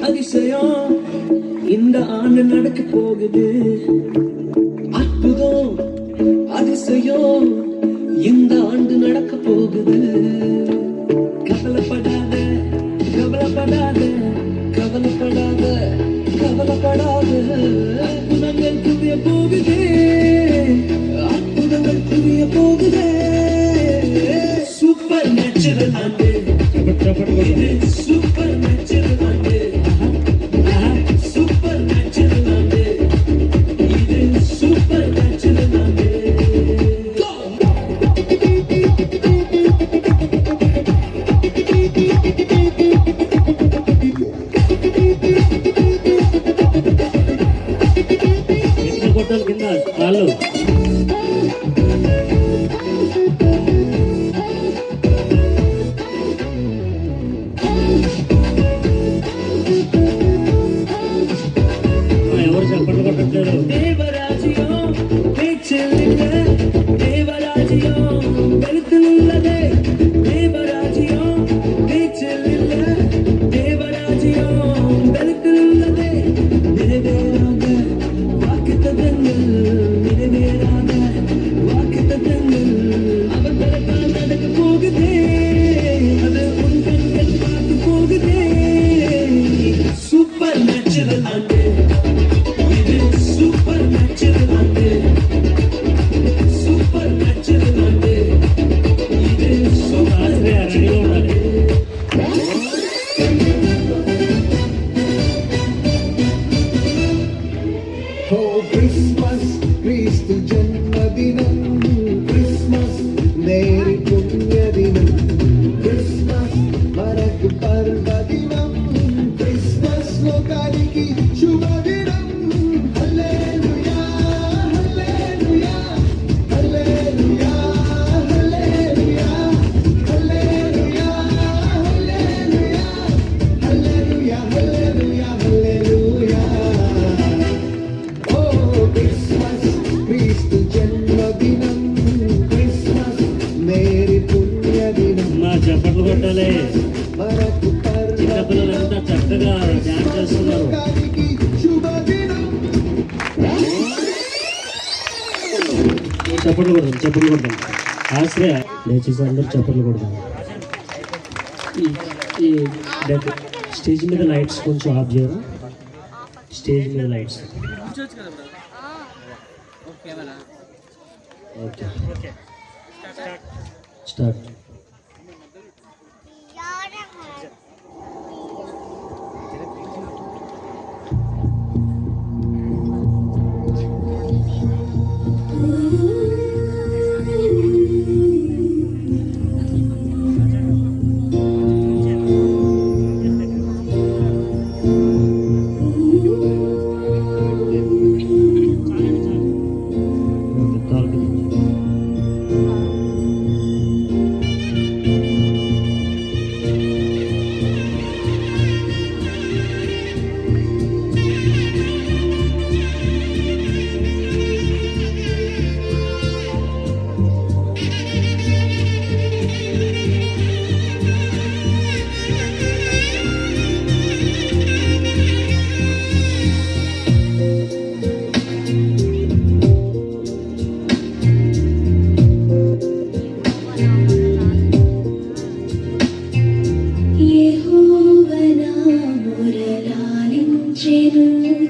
அதிசயம் இந்த ஆண்டு நடக்க போகுது. அற்புதம் அதிசயம் இந்த ஆண்டு நடக்க போகுது. கவலைப்படாத கவலைப்படாத கவலைப்படாத கவலைப்படாத. அற்புதங்கள் புரிய போகுது, அற்புதங்கள் புரிய போகுது. சூப்பர் நேச்சுரல் ஆண்டு, சூப்பர் நேச்சுரல் ஆண்டு, சூப்பர் நேச்சுரல் ஆண்டு, இது சூப்பர் நேச்சுரல் ஆண்டு. కొట్టాలి కింద కాళ్ళు. ఎవరు చప్పట్లు కొట్టట్లేదు. దేవరాజ్యం చెల్లిందే, దేవరాజ్యం వెలుతున్నదే. దేవరాజ్యం చెల్లిందే, దేవరాజ్యం వెలుతున్నదే. நிறைவேறாத வாக்குத்தத்தங்கள், நிறைவேறாத வாக்குத்தத்தங்கள் அவர்களால் நடக்க போகுதே. அது உன் கண்கள் பார்த்து போகுதே. சூப்பர் நேச்சுரல் ஆண்டு, இது சூப்பர் நேச்சுரல் ஆண்டு, சூப்பர் நேச்சுரல் ஆண்டு, இது சூப்பர் நேச்சுரல் ஆண்டு. క్రిస్మస్ క్రీస్తు జన్మదినం, క్రిస్మస్ నేరి పుణ్యదినం, క్రిస్మస్ మనకు పర్వదినం, క్రిస్మస్ లోకానికి శుభదినం. హల్లెలూయా హల్లెలూయా హల్లెలూయా హల్లెలూయా హల్లెలూయా హల్లెలూయా హల్లెలూయా హల్లెలూయా. క్రిస్మస్ క్రీస్తు జన్మదినం, క్రిస్మస్ మేరీ పుణ్యదినం. మా చప్పట్లు కొట్టాలి. మనకు చిన్నపిల్లలంతా చక్కగా డాన్స్ చేస్తున్నారు. చప్పట్లు కొడదాం, చప్పట్లు కొడదాం. ఆశ్రయ దయచేసి అందరూ చప్పట్లు కొడదాం. ఈ స్టేజ్ మీద లైట్స్ కొంచెం ఆఫ్ చేయరా. స్టేజ్ మీద లైట్స్ ఓకే. స్టార్ట్.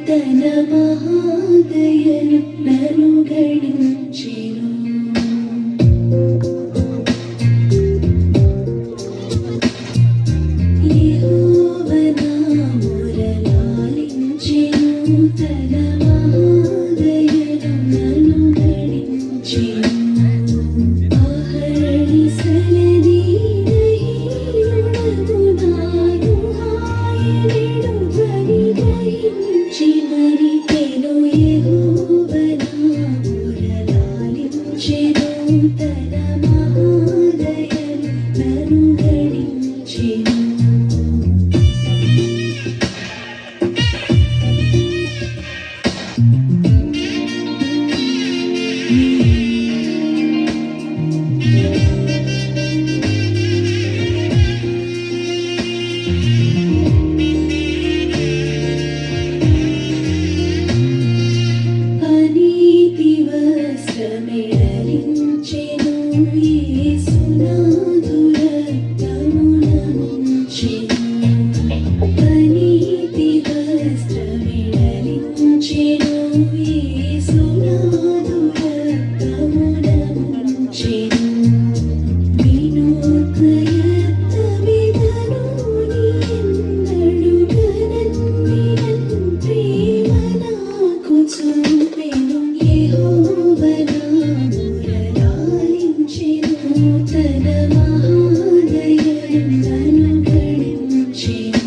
తన మహాదయను నన్ను గడించెను. యెహోవా నా మొరలాలించెను, తన మహాదయను నన్ను గడించెను. ఆహర్నిశలది దయయుడగు నాయనుడు ధ్వని గ్రహించి మరిపెను. యెహోవా ముంచెను యేసునాథు రక్తమున ముంచెను వినోత్యత్తమిదను నీయెన్నడుగనన్నినన్ ప్రేమ నాకు చూపెను యెహోవ నా మురలాలించెను తన మహాదయను నన్ను గణించెను.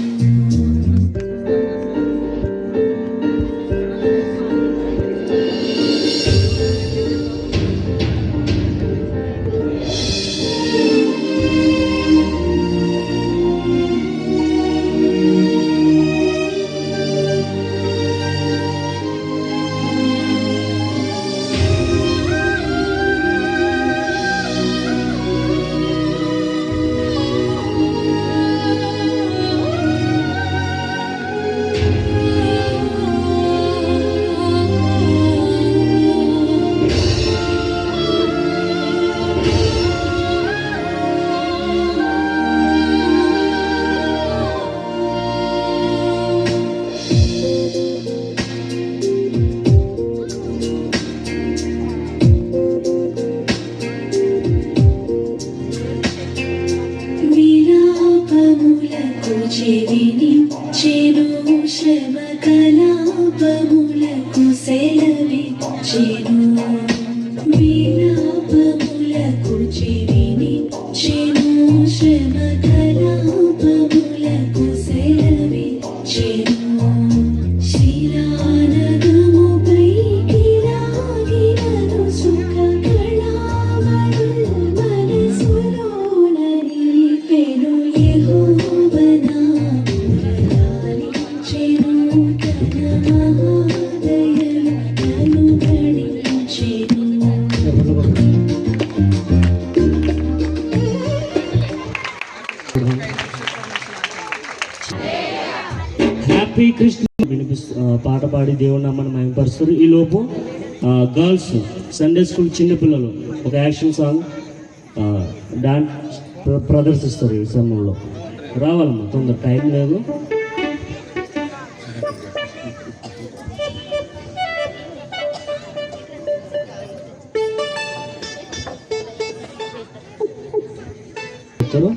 విలాపములకు చెవినిచ్చెను శ్రమ కలాపములకు సెలవిచ్చెను విలాపములకు చెవినిచ్చెను శ్రమ కలాపములకు సెలవిచ్చెను శిలానగముపైకి లాగినను సుఖ కళావళుల్ మనసులోన నిలిపెను యెహోవ నా మురలాలించెను తన మహాదయను నన్ను గణించెను. చప్పట్లు కొడదాం. హ్యాపీ కృష్ణ పాట పాడి దేవుని నామాన్ని మహిమపరుస్తారు. ఈ లోపు గర్ల్స్ సండే స్కూల్ చిన్నపిల్లలు ఒక యాక్షన్ సాంగ్ డాన్స్ ప్రదర్శిస్తారు ఈ సమయంలో. రావాలమ్మా, తొందర టైం లేదు. చెప్తారు.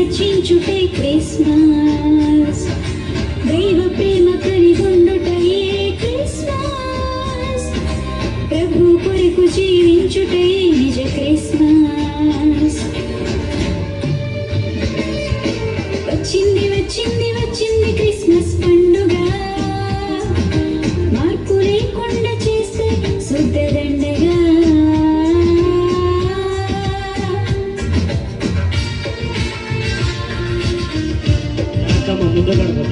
విసర్జించుటే క్రిస్మస్ దైవ ప్రేమ కలిగుండుటయే క్రిస్మస్ ప్రభు కొరకు జీవించుటే నిజ క్రిస్మస్ వచ్చింది వచ్చింది వచ్చింది క్రిస్మస్ పండుగ మార్పు లేకుండా చేస్తే శుద్ధదండగా ముందు గడపదు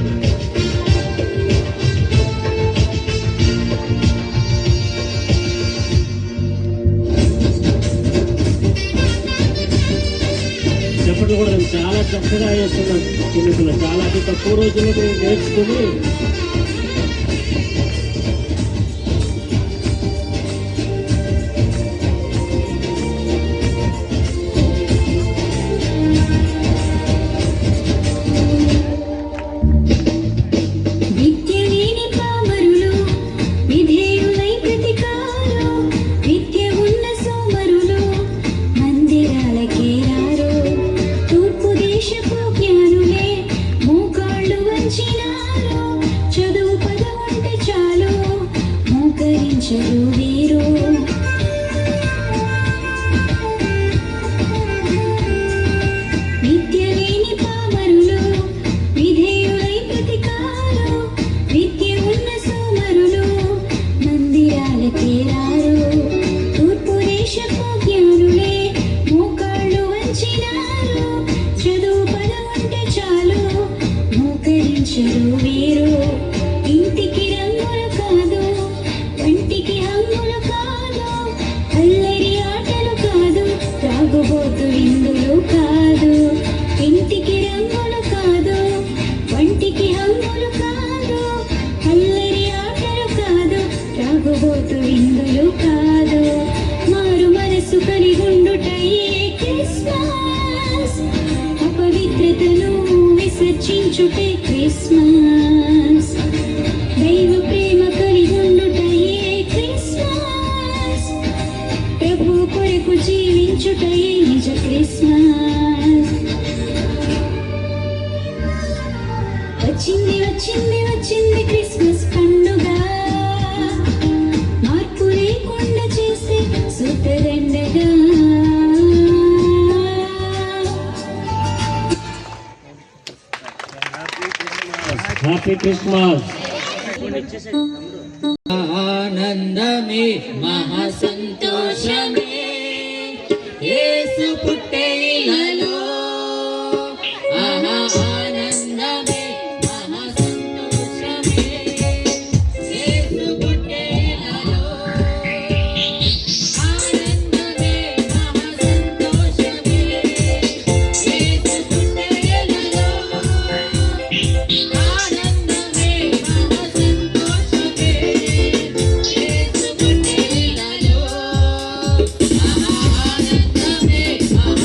చెప్పండి కూడా చాలా చక్కగా చేస్తున్నాం చిన్నపిల్లలు చాలా అతి తక్కువ రోజుల్లో మేము నేర్చుకుని విద్య లేని పామరులు విధేయులై ప్రతికారు విద్య ఉన్న సోమరులు మందిరాలకే రారు తూర్పు దేశపు జ్ఞానులే మోకాళ్ళు వంచినారు చదువు పదవుంటే చాలు మోకరించరు వీరు విద్య లేని పామరులు విధేయులై ప్రతికారు విద్య ఉన్న సోమరులు మందిరాలకే రారు తూర్పు దేశపు జ్ఞానులే మోకాళ్ళు వంచినారు చదువు పదవుంటే చాలు మోకరించరు వీరు ఇంటికి రంగులు కాదు వంటికి హంగులు కాదు అల్లరి ఆటలు కాదు త్రాగుబోతు విందులు కాదు ఇంటికి రంగులు కాదు వంటికి హంగులు కాదు అల్లరి ఆటలు కాదు త్రాగుబోతు విందులు కాదు మారు మనసు కలిగుండుటయే క్రిస్మస్ అపవిత్రతను విసర్జించుటే క్రిస్మస్ దైవ ప్రేమ కలిగుండుటయే క్రిస్మస్ ప్రభు కొరకు జీవించుటయే నిజ క్రిస్మస్ వచ్చింది వచ్చింది వచ్చింది క్రిస్మస్ పండుగ మార్పు లేకుండా చేస్తే శుద్ధదండగా హ్యాపీ క్రిస్మస్ ఆనందమే మహా సంతోషమే యేసు పుట్టే ఇలలో ఆహా ఆనందమే మహా సంతోషమే యేసు పుట్టే ఇలలో ఆనందమే మహా సంతోషమే యేసు పుట్టే ఇలలో ఆనందమే మహా సంతోషమే యేసు పుట్టే ఇలలో ఆనందమే మహా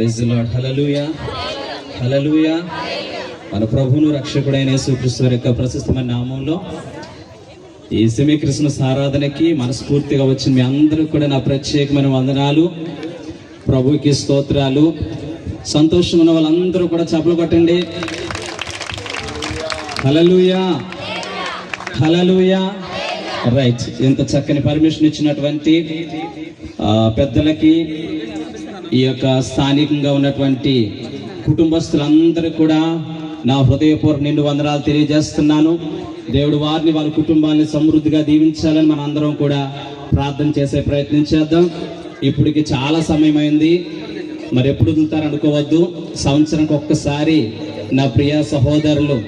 ప్రైజ్ ది లార్డ్. హల్లెలూయా, హల్లెలూయా. మన ప్రభువును రక్షకుడైన యేసుక్రీస్తు వారి యొక్క ప్రశస్తమైన నామంలో ఈ సెమీ క్రిస్మస్ ఆరాధనకి మనస్ఫూర్తిగా వచ్చిన మీ అందరూ కూడా నా ప్రత్యేకమైన వందనాలు, ప్రభువుకి స్తోత్రాలు. సంతోషం ఉన్న వాళ్ళందరూ కూడా చప్పలు కొట్టండి. హల్లెలూయా, హల్లెలూయా. రైట్. ఇంత చక్కని పర్మిషన్ ఇచ్చినటువంటి పెద్దలకి, ఈ యొక్క స్థానికంగా ఉన్నటువంటి కుటుంబస్తులందరూ కూడా నా హృదయపూర్వక నిండు వందనాలు తెలియజేస్తున్నాను. దేవుడు వారిని, వారి కుటుంబాన్ని సమృద్ధిగా దీవించాలని మన అందరం కూడా ప్రార్థన చేసే ప్రయత్నం చేద్దాం. ఇప్పటికి చాలా సమయం అయింది, మరి ఎప్పుడు వదులుతారు అనుకోవద్దు. సంవత్సరానికి ఒక్కసారి నా ప్రియ సహోదరులు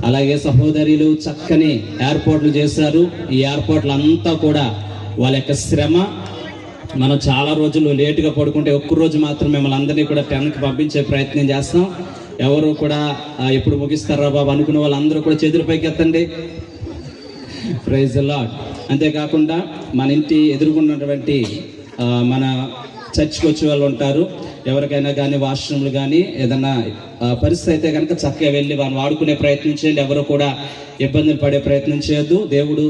అలాగే సహోదరులు చక్కని ఏర్పాట్లు చేశారు. ఈ ఏర్పాట్లు అంతా కూడా వాళ్ళ యొక్క శ్రమ. మనం చాలా రోజులు లేటుగా పడుకుంటే ఒక్కరోజు మాత్రం మిమ్మల్ని అందరినీ కూడా 10కి పంపించే ప్రయత్నం చేస్తాం. ఎవరు కూడా ఎప్పుడు ముగిస్తారా బాబు అనుకునే వాళ్ళందరూ కూడా చేతుల పైకి ఎత్తండి. Praise the Lord. అంతేకాకుండా మన ఇంటి ఎదుర్కొన్నటువంటి మన చర్చ్కి వచ్చే వాళ్ళు ఉంటారు. ఎవరికైనా కానీ వాష్రూమ్లు కానీ ఏదైనా పరిస్థితి అయితే కనుక చక్కగా వెళ్ళి వాళ్ళని వాడుకునే ప్రయత్నం చేయండి. ఎవరు కూడా ఇబ్బందులు పడే ప్రయత్నం చేయొద్దు. దేవుడు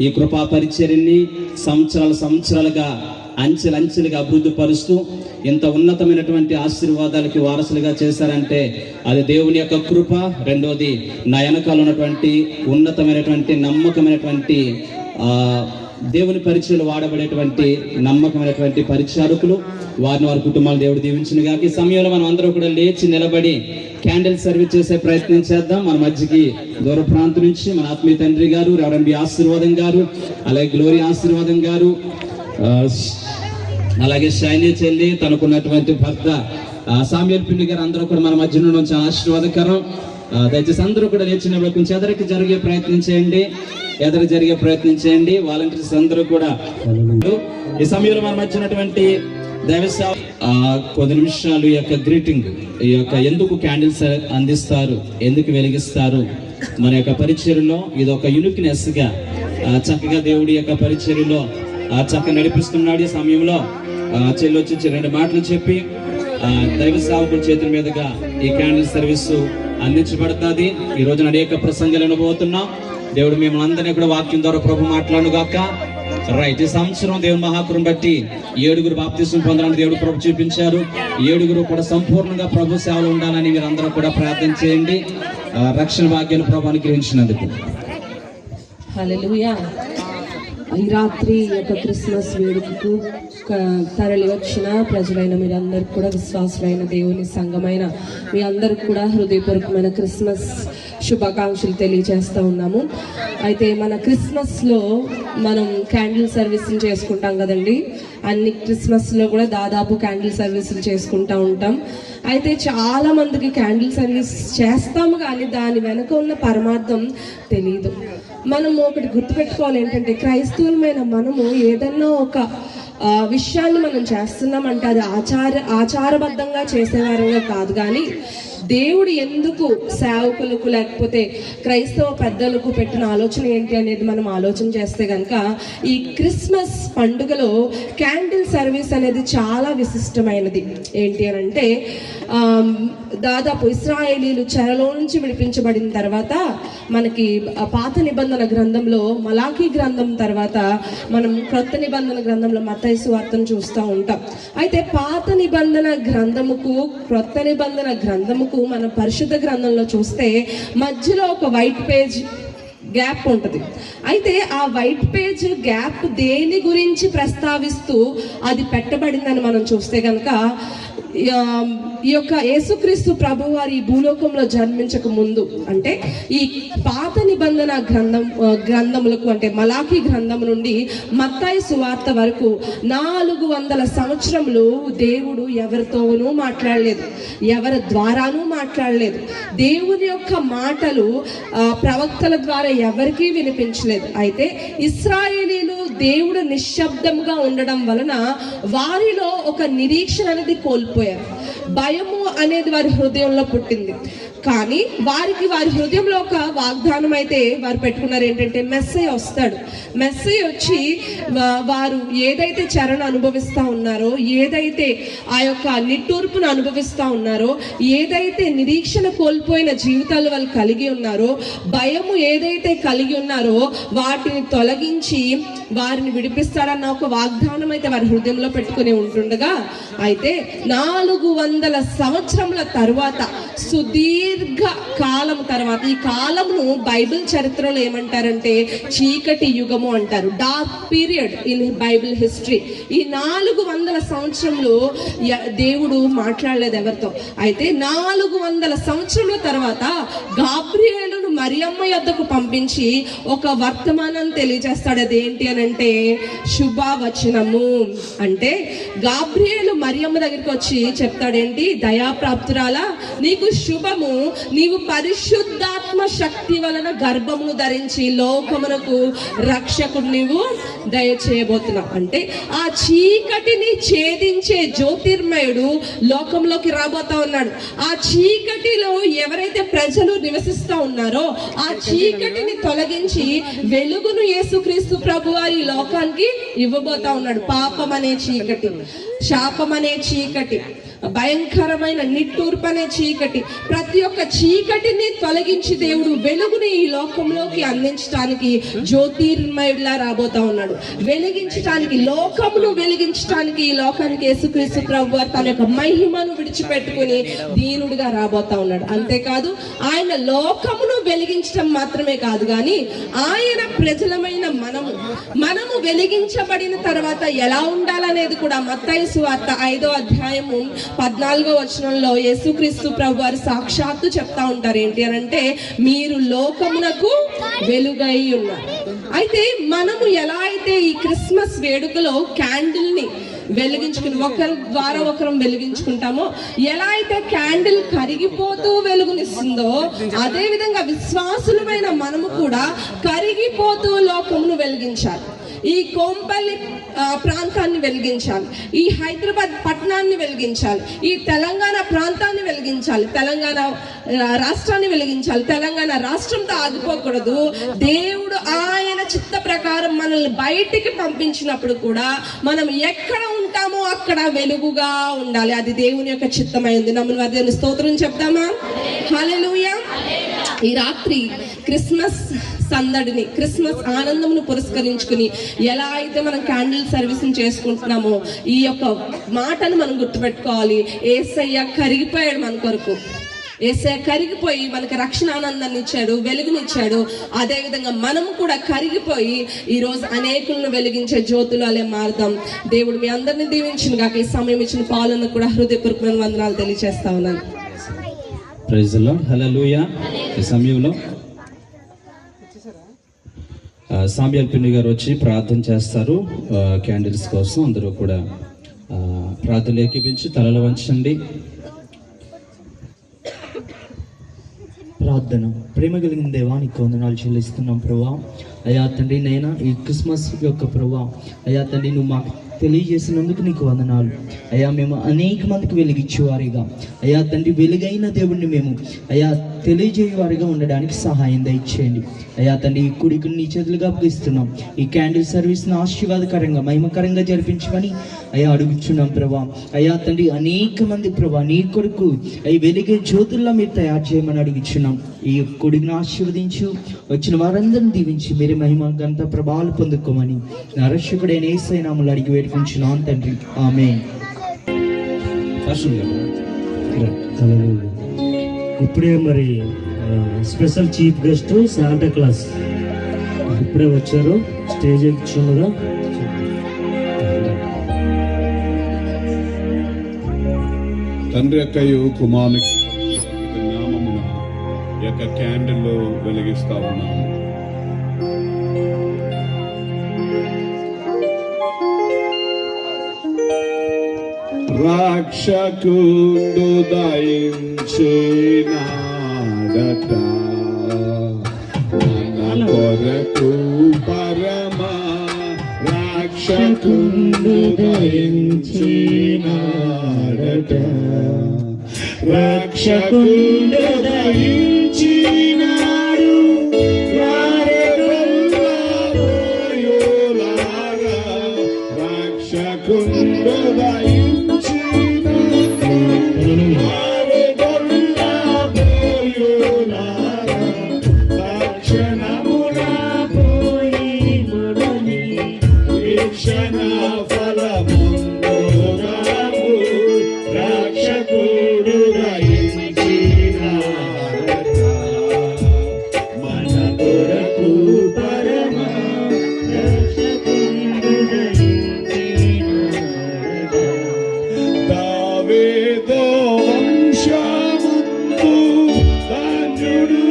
ఈ కృపా పరిచర్యని సంవత్సరాలుగా అంచెలంచెలుగా అభివృద్ధి పరుస్తూ ఇంత ఉన్నతమైనటువంటి ఆశీర్వాదాలకి వారసులుగా చేశారంటే అది దేవుని యొక్క కృప. రెండోది నా వెనకాల ఉన్నటువంటి ఉన్నతమైనటువంటి నమ్మకమైనటువంటి దేవుని పరిచయలు వాడబడేటువంటి నమ్మకమైనటువంటి పరిచారకులు, వారిని వారి కుటుంబాలు దేవుడు దీవించిన గాక. ఈ సమయంలో మనం అందరూ కూడా లేచి నిలబడి క్యాండిల్ సర్వీస్ చేసే ప్రయత్నం చేద్దాం. మన మధ్యకి దూర ప్రాంతం నుంచి మన ఆత్మీయ తండ్రి గారు రెవరెండ్ బి ఆశీర్వాదం గారు, అలాగే గ్లోరీ ఆశీర్వాదం గారు, అలాగే షైనీ చెల్లి, తనకున్నటువంటి భర్త సామ్యూల్ పిండి గారు అందరూ కూడా మన మధ్య నుండి చాలా ఆశీర్వాదకరం. దయచేసి అందరూ కూడా లేచిన కొంచెం ఎదరికి జరిగే ప్రయత్నం చేయండి, ఎదరికి జరిగే ప్రయత్నం చేయండి. వాలంటీర్స్ అందరూ కూడా ఈ సమయంలో మనం వచ్చినటువంటి దైవసేవ కొద్ది నిమిషాలు ఈ యొక్క గ్రీటింగ్, ఈ యొక్క ఎందుకు క్యాండిల్స్ అందిస్తారు, ఎందుకు వెలిగిస్తారు, మన యొక్క పరిచర్యలో ఇది ఒక యూనిక్నెస్ గా చక్కగా దేవుడి యొక్క పరిచర్యలో చక్కగా నడిపిస్తున్నాడు. ఈ సమయంలో చెల్లి వచ్చి 2 మాటలు చెప్పి దైవ సేవకుల చేతుల మీదుగా ఈ క్యాండిల్ సర్వీస్ అందించబడుతుంది. ఈ రోజున అనేక ప్రసంగాలు అనుభవతున్నాం. దేవుడు మిమ్మల్ని అందరినీ కూడా వాక్యం ద్వారా ప్రభు మాట్లాడుగాక. రైట్. ఈ సంవత్సరం దేవుని మహాకృపను బట్టి 7 బాప్తిసం పొందాలని దేవుడు ప్రభు చూపించారు. 7 కూడా సంపూర్ణంగా ప్రభు సేవలు ఉండాలని మీరు అందరూ కూడా ప్రార్థన చేయండి. రక్షణ భాగ్యాన్ని ప్రభు అనుగ్రహించినందుకు. హల్లెలూయా. ఈ రాత్రి యొక్క క్రిస్మస్ వేడుకకు తరలి వచ్చిన ప్రజలైన మీరందరికీ కూడా, విశ్వాసులైన దేవుని సంఘమైన మీ అందరికి కూడా హృదయపూర్వకమైన క్రిస్మస్ శుభాకాంక్షలు తెలియజేస్తూ ఉన్నాము. అయితే మన క్రిస్మస్లో మనం క్యాండిల్ సర్వీసులు చేసుకుంటాం కదండి. అన్ని క్రిస్మస్లో కూడా దాదాపు క్యాండిల్ సర్వీసులు చేసుకుంటూ ఉంటాం. అయితే చాలా మందికి క్యాండిల్ సర్వీస్ చేస్తాము కానీ దాని వెనక ఉన్న పరమార్థం తెలియదు. మనము ఒకటి గుర్తుపెట్టుకోవాలి ఏంటంటే, క్రైస్తవులమైన మనము ఏదన్నా ఒక విషయాన్ని మనం చేస్తున్నామంటే అది ఆచారబద్ధంగా చేసేవారంగా కాదు, కానీ దేవుడు ఎందుకు సేవకులకు లేకపోతే క్రైస్తవ పెద్దలకు పెట్టిన ఆలోచన ఏంటి అనేది మనం ఆలోచన చేస్తే కనుక, ఈ క్రిస్మస్ పండుగలో క్యాండిల్ సర్వీస్ అనేది చాలా విశిష్టమైనది. ఏంటి అని అంటే, దాదాపు ఇశ్రాయేలీలు చెరలో నుంచి విడిపించబడిన తర్వాత మనకి పాత నిబంధన గ్రంథంలో మలాకీ గ్రంథం తర్వాత మనం క్రొత్త నిబంధన గ్రంథంలో మత్తయి సువార్తను చూస్తూ ఉంటాం. అయితే పాత నిబంధన గ్రంథముకు క్రొత్త నిబంధన గ్రంథముకు మన పరిశుద్ధ గ్రంథంలో చూస్తే మధ్యలో ఒక వైట్ పేజ్ గ్యాప్ ఉంటుంది. అయితే ఆ వైట్ పేజ్ గ్యాప్ దేని గురించి ప్రస్తావిస్తూ అది పెట్టబడిందని మనం చూస్తే కనుక, ఈ యొక్క యేసుక్రీస్తు ప్రభు వారి ఈ భూలోకంలో జన్మించక ముందు, అంటే ఈ పాత నిబంధన గ్రంథములకు అంటే మలాకీ గ్రంథం నుండి మత్తయి సువార్త వరకు 400 సంవత్సరములు దేవుడు ఎవరితోనూ మాట్లాడలేదు, ఎవరి ద్వారానూ మాట్లాడలేదు. దేవుని యొక్క మాటలు ప్రవక్తల ద్వారా ఎవరికీ వినిపించలేదు. అయితే ఇశ్రాయేలీలు దేవుడు నిశ్శబ్దంగా ఉండడం వలన వారిలో ఒక నిరీక్షణ అనేది కోల్పోయారు. భయము అనేది వారి హృదయంలో పుట్టింది. కానీ వారికి వారి హృదయంలో ఒక వాగ్దానం అయితే వారు పెట్టుకున్నారు, ఏంటంటే మెస్సయ్య వస్తాడు. మెస్సయ్య వచ్చి వారు ఏదైతే చెరను అనుభవిస్తూ ఉన్నారో, ఏదైతే ఆ యొక్క నిట్టూర్పును అనుభవిస్తూ ఉన్నారో, ఏదైతే నిరీక్షణ కోల్పోయిన జీవితాలు వాళ్ళు కలిగి ఉన్నారో, భయము ఏదైతే కలిగి ఉన్నారో వాటిని తొలగించి వారిని విడిపిస్తాడన్న ఒక వాగ్దానం అయితే వారి హృదయంలో పెట్టుకుని ఉంటుండగా, అయితే 400 సంవత్సరముల తరువాత, సుదీర్ఘ కాలం తర్వాత, ఈ కాలమును బైబిల్ చరిత్రలో ఏమంటారంటే చీకటి యుగము అంటారు, dark period in Bible history. ఈ 400 సంవత్సరంలో దేవుడు మాట్లాడలేదు ఎవరితో. అయితే 400 సంవత్సరముల తర్వాత గాబ్రియేలును మరియమ్మ యొద్దకు పంపించి ఒక వర్తమానం తెలియజేస్తాడు. అదేంటి అని అంటే శుభవచనము. అంటే గాబ్రియేలు మరియమ్మ దగ్గరికి వచ్చి చెప్తాడేంటి, దయాప్రాప్తురాలా నీకు శుభము, నీవు పరిశుద్ధాత్మ శక్తి వలన గర్భమును ధరించి లోకమునకు రక్షకుడు నీవు దయచేయబోతున్నావు. అంటే ఆ చీకటిని ఛేదించే జ్యోతిర్మయుడు లోకంలోకి రాబోతా ఉన్నాడు. ఆ చీకటిలో ఎవరైతే ప్రజలు నివసిస్తూ ఉన్నారో ఆ చీకటిని తొలగించి వెలుగును యేసుక్రీస్తు ప్రభువారి లోకానికి ఇవ్వబోతా ఉన్నాడు. పాపం అనే చీకటి, శాపం అనే చీకటి, భయంకరమైన నిట్టూర్పు అనే చీకటి, ప్రతి ఒక్క చీకటిని తొలగించి దేవుడు వెలుగుని ఈ లోకంలోకి అందించడానికి జ్యోతిర్మయుడిలా రాబోతా ఉన్నాడు. వెలిగించడానికి, లోకమును వెలిగించడానికి ఈ లోకానికి యేసుక్రీస్తు ప్రభువారు తన యొక్క మహిమను విడిచిపెట్టుకుని దీనుడిగా రాబోతా ఉన్నాడు. అంతేకాదు ఆయన లోకమును వెలిగించడం మాత్రమే కాదు, కానీ ఆయన ప్రజలమైన మనము వెలిగించబడిన తర్వాత ఎలా ఉండాలనేది కూడా మత్తయి సువార్త 5వ అధ్యాయము 14వ వచనంలో యేసుక్రీస్తు ప్రభువారు సాక్షాత్తు చెప్తా ఉంటారు. ఏంటి అని అంటే మీరు లోకమునకు వెలుగై ఉన్నారు. అయితే మనము ఎలా అయితే ఈ క్రిస్మస్ వేడుకలో క్యాండిల్ ని వెలిగించుకుని ఒకరి ద్వారా ఒకరం వెలిగించుకుంటామో, ఎలా అయితే క్యాండిల్ కరిగిపోతూ వెలుగునిస్తుందో అదే విధంగా విశ్వాసులమైన మనము కూడా కరిగిపోతూ లోకమును వెలిగించాలి. ఈ కోంపల్లి ప్రాంతాన్ని వెలిగించాలి, ఈ హైదరాబాద్ పట్టణాన్ని వెలిగించాలి, ఈ తెలంగాణ ప్రాంతాన్ని వెలిగించాలి, తెలంగాణ రాష్ట్రాన్ని వెలిగించాలి. తెలంగాణ రాష్ట్రంతో ఆగిపోకూడదు. దేవుడు ఆయన చిత్త ప్రకారం మనల్ని బయటికి పంపించినప్పుడు కూడా మనం ఎక్కడ ఉంటామో అక్కడ వెలుగుగా ఉండాలి. అది దేవుని యొక్క చిత్తమైంది. నమ్ముని వారి దేవుని స్తోత్రం చెప్తామా? హల్లెలూయా. ఈ రాత్రి క్రిస్మస్ సందడిని, క్రిస్మస్ ఆనందమును పురస్కరించుకుని ఎలా అయితే మనం క్యాండిల్ సర్వీస్ని చేసుకుంటున్నామో ఈ యొక్క మాటను మనం గుర్తుపెట్టుకోవాలి. యేసయ్య కరిగిపోయాడు మన కొరకు. యేసయ్య కరిగిపోయి మనకు రక్షణ ఆనందాన్ని ఇచ్చాడు, వెలుగునిచ్చాడు. అదేవిధంగా మనం కూడా కరిగిపోయి ఈరోజు అనేకులను వెలిగించే జ్యోతులు అలే మారుదాం. దేవుడు మీ అందరినీ దీవించిన గాక. ఈ సమయం ఇచ్చిన పాలనకు కూడా హృదయపూర్వకమైన వందనాలు తెలియజేస్తా ఉన్నాను. Praise the lord. హల్లెలూయా. ఈ సమయంలో సామ్యాల్ పిన్ని గారు వచ్చి ప్రార్థన చేస్తారు క్యాండిల్స్ కోసం. అందరూ కూడా ప్రార్థనలు ఏకీపించి తలలు వంచండి. ప్రార్థన. ప్రేమ కలిగిన దేవానికి వందనాలు చెల్లిస్తున్నాం ప్రభా. అయ్యా తండ్రి, నైనా ఈ క్రిస్మస్ యొక్క ప్రభా, అయ్యా తండ్రి నువ్వు మాకు తెలియజేసినందుకు నీకు వందనాలు. అయ్యా మేము అనేక మందికి వెలిగించేవారిగా, అయ్యా తండ్రి వెలుగైన దేవుడిని మేము అయ్యా తెలియజేయవారిగా ఉండడానికి సహాయం దయచేయండి. అయ్యా తండ్రి ఈ కుడికి నీ చేతులుగా అప్పగిస్తున్నాం. ఈ క్యాండిల్ సర్వీస్ను ఆశీర్వాదకరంగా మహిమకరంగా జరిపించమని అయ్యా అడుగుచున్నాం ప్రభా. అయ్యా తండ్రి అనేక మంది ప్రభా నీ కొరకు అవి వెలిగే జ్యోతుల్లో మీరు తయారు చేయమని అడుగుచున్నాం. ఈ కుడిని ఆశీర్వదించు, వచ్చిన వారందరిని దీవించి మీరు మహిమ ఘనత ప్రభావాలు పొందుకోమని నా రక్షకుడైన యేసయ్య నామములో అడిగి వేడుకుంటున్నాం తండ్రి. ఆమేన్. ఇప్పుడే మరి special chief guest Santa Claus ఇప్పుడే వచ్చారు, స్టేజ్ ఎక్కుచుండగా. తండ్రి యొక్కయు కుమారునికి నామమున యొక్క క్యాండిల్ వెలిగిస్తా ఉన్నాము. రక్షకుడు దయించినాడట మన కొరకు పరమ రక్షకుడు దయించినాడట రక్షకుండు దయించినాడు వారెగొల్లబోయులారా, రక్షకుండు దయించినాడు వారెగొల్లబోయులారా, తక్షణమున పోయి మనని వీక్షణ ఫలముందుగాము రక్షకుడు దయించినాడట. మన కొరకు పరమ రక్షకుడు దయించినాడట. దావీదు వంశమందు ధన్యుడు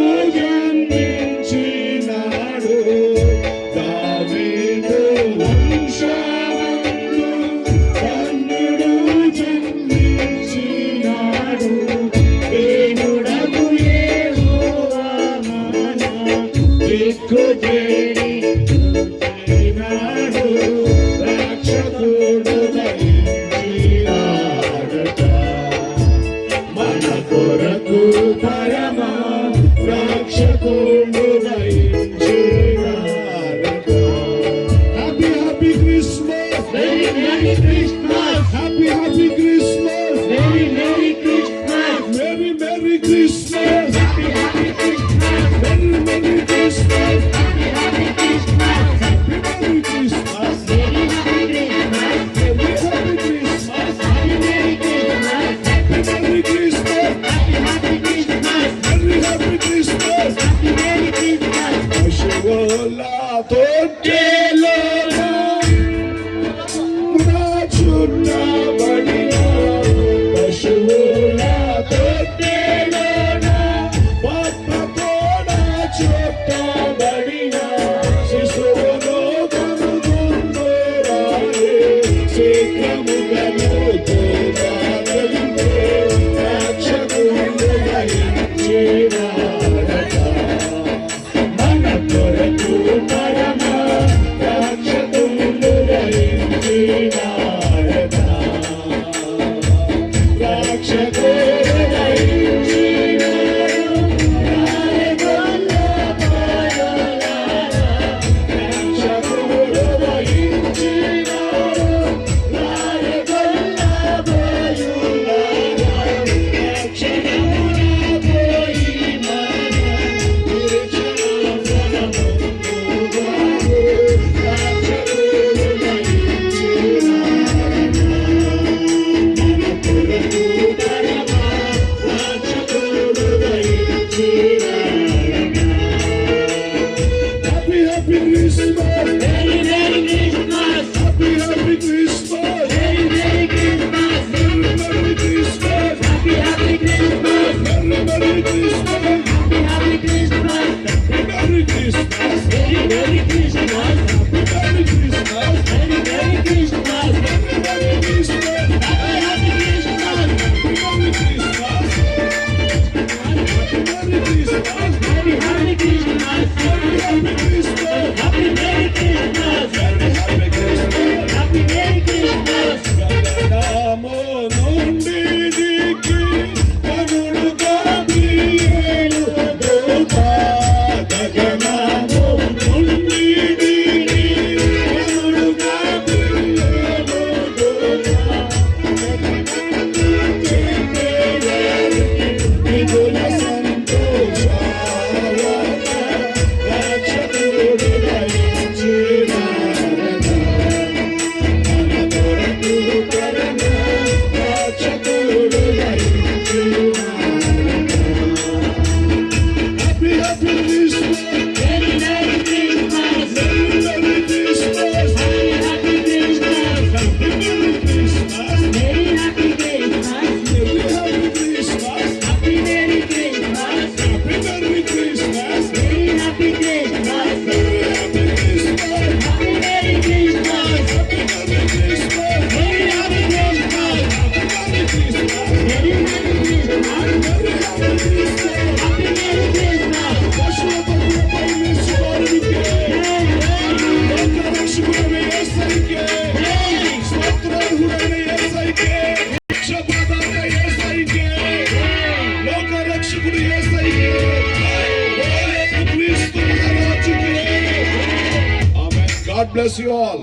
God bless you all.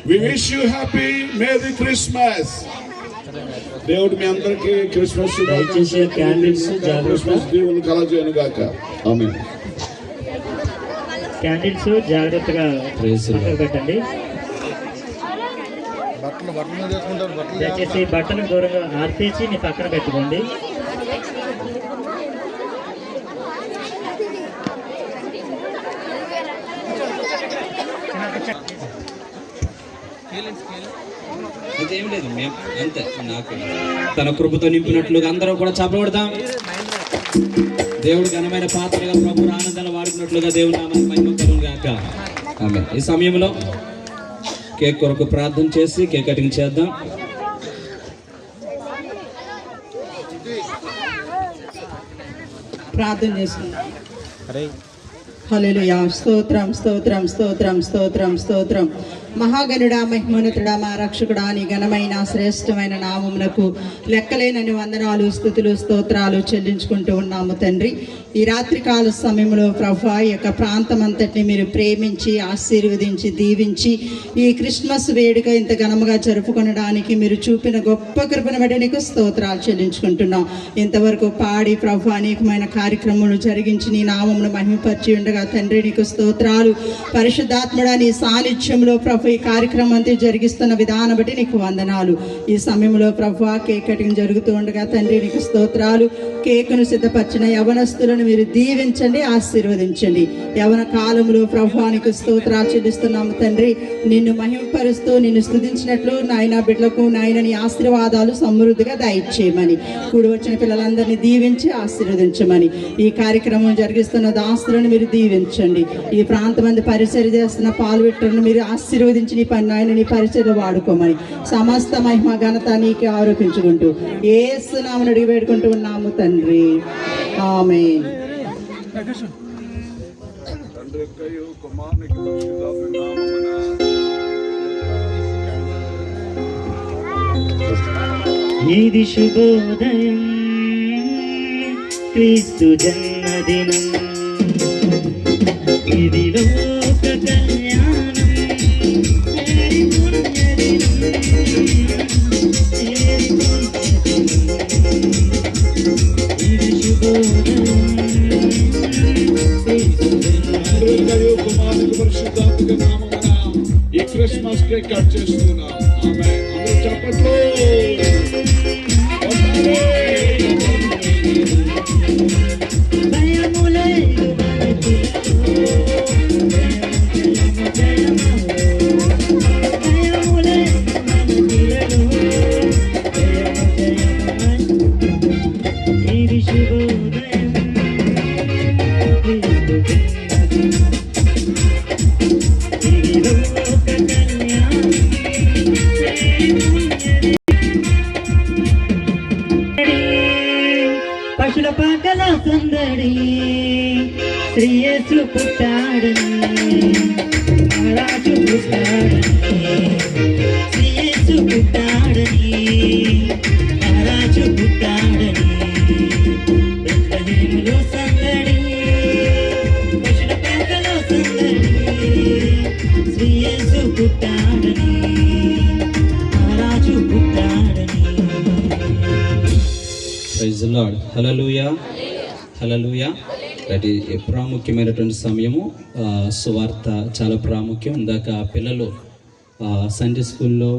We wish you happy Merry Christmas. దేవుడు మీ అందరికీ క్రిస్మస్ దయచేసి క్యాండిల్స్ జాగ్రత్త. క్రిస్మస్ దీవులు కలజేయను గాక. ఆమేన్. క్యాండిల్స్ జాగ్రత్తగా Praise the Lord. పక్కన పెట్టండి. దయచేసి బట్టలు దూరంగా ఆర్పేసి మీ పక్కన పెట్టుకోండి. ఇదేం లేదు, మేము అంతే. నాకు తన కృపతో నింపినట్లుగా అందరూ కూడా చప్పబడతాం. దేవుడు ఘనమైన పాత్రగా ప్రభు ఆనందాన్ని వాడుకున్నట్లుగా దేవుడు నామానికి మహిమ కలుగును గాక. ఆమేన్. ఈ సమయంలో కేక్ కొరకు ప్రార్థన చేసి కేక్ కటింగ్ చేద్దాం. ప్రార్థన చేసుకుందాం. హల్లెలూయా. స్తోత్రం స్తోత్రం స్తోత్రం స్తోత్రం స్తోత్రం. మహాగణుడా, మహిమోన్నతుడా, మా రక్షకుడా, నీ ఘనమైన శ్రేష్టమైన నామమునకు లెక్కలేనని వందనాలు, స్తుతులు, స్తోత్రాలు చెల్లించుకుంటూ ఉన్నాము తండ్రి. ఈ రాత్రికాల సమయంలో ప్రభువా, ఈ యొక్క ప్రాంతం అంతటిని మీరు ప్రేమించి ఆశీర్వదించి దీవించి ఈ క్రిస్మస్ వేడుక ఇంత ఘనముగా జరుపుకొనడానికి మీరు చూపిన గొప్ప కృపను బట్టి నీకు స్తోత్రాలు చెల్లించుకుంటున్నాం. ఇంతవరకు పాడి ప్రభు అనేకమైన కార్యక్రమాలు జరిగించి నీ నామమును మహిమపరిచి ఉండగా తండ్రి నీకు స్తోత్రాలు. పరిశుద్ధాత్ముడా, నీ సాన్నిధ్యంలో ప్రభు ఈ కార్యక్రమం అంతా జరిగిస్తున్న విధానం బట్టి నీకు వందనాలు. ఈ సమయంలో ప్రభు కేక్ కటింగ్ జరుగుతూ ఉండగా తండ్రి నీకు స్తోత్రాలు. కేకును సిద్ధపరిచిన యవనస్తులను మీరు దీవించండి, ఆశీర్వదించండి. యవన కాలంలో ప్రభువానికి స్తోత్రాలు చెల్లిస్తున్నాము తండ్రి. నిన్ను మహిమపరుస్తూ నిన్ను స్తుతించినట్లు నాయన బిడ్డలకు నాయన నీ ఆశీర్వాదాలు సమృద్ధిగా దయచేయమని, కూడి వచ్చిన పిల్లలందరినీ దీవించి ఆశీర్వదించమని, ఈ కార్యక్రమం జరిగిస్తున్న దాస్తులను మీరు దీవించండి. ఈ ప్రాంతం మంది పరిచర్య చేస్తున్న పాల్విట్టలను మీరు ఆశీర్వదించి నీ పని నాయన నీ పరిచర్య వాడుకోమని సమస్త మహిమ ఘనత నీకే ఆరోపించుకుంటూ యేసు నామమున అడిగి వేడుకుంటూ ఉన్నాము తండ్రి. ఆమేన్. ఇది శుభోదయం, క్రీస్తు జన్మదినం, ఇది లోక కళ్యాణం, ఏరి పుణ్యదినం, ఏరి పుణ్యదినం. ఇది శుభోదయం, క్రీస్తు జన్మదినం. కుమారునికి పరిశుద్ధాత్మక నామమున ఈ క్రిస్మస్ కేక్ కట్ చేస్తున్నాం. ఆమేన్. అందరూ చప్పట్లు. భయములేదు మనకు, భయములేదు మనకు, ఇది శుభోదయం, క్రీస్తు జన్మదినం, ఇది లోక కళ్యాణం, పశుల పాకల సందడి, శ్రీ యేసు పుట్టాడని, మహారాజు పుట్టాడని, శ్రీ యేసు పుట్టాడని, మహారాజు పుట్టాడని, బెత్లెహేములో సందడి, పశుల పాకల సందడి, శ్రీ యేసు పుట్టాడని, మహారాజు పుట్టాడని. Praise the lord. Hallelujah, hallelujah. అది ప్రాముఖ్యమైనటువంటి సమయము. సువార్త చాలా ప్రాముఖ్యం. ఇందాక పిల్లలు సండే స్కూల్లో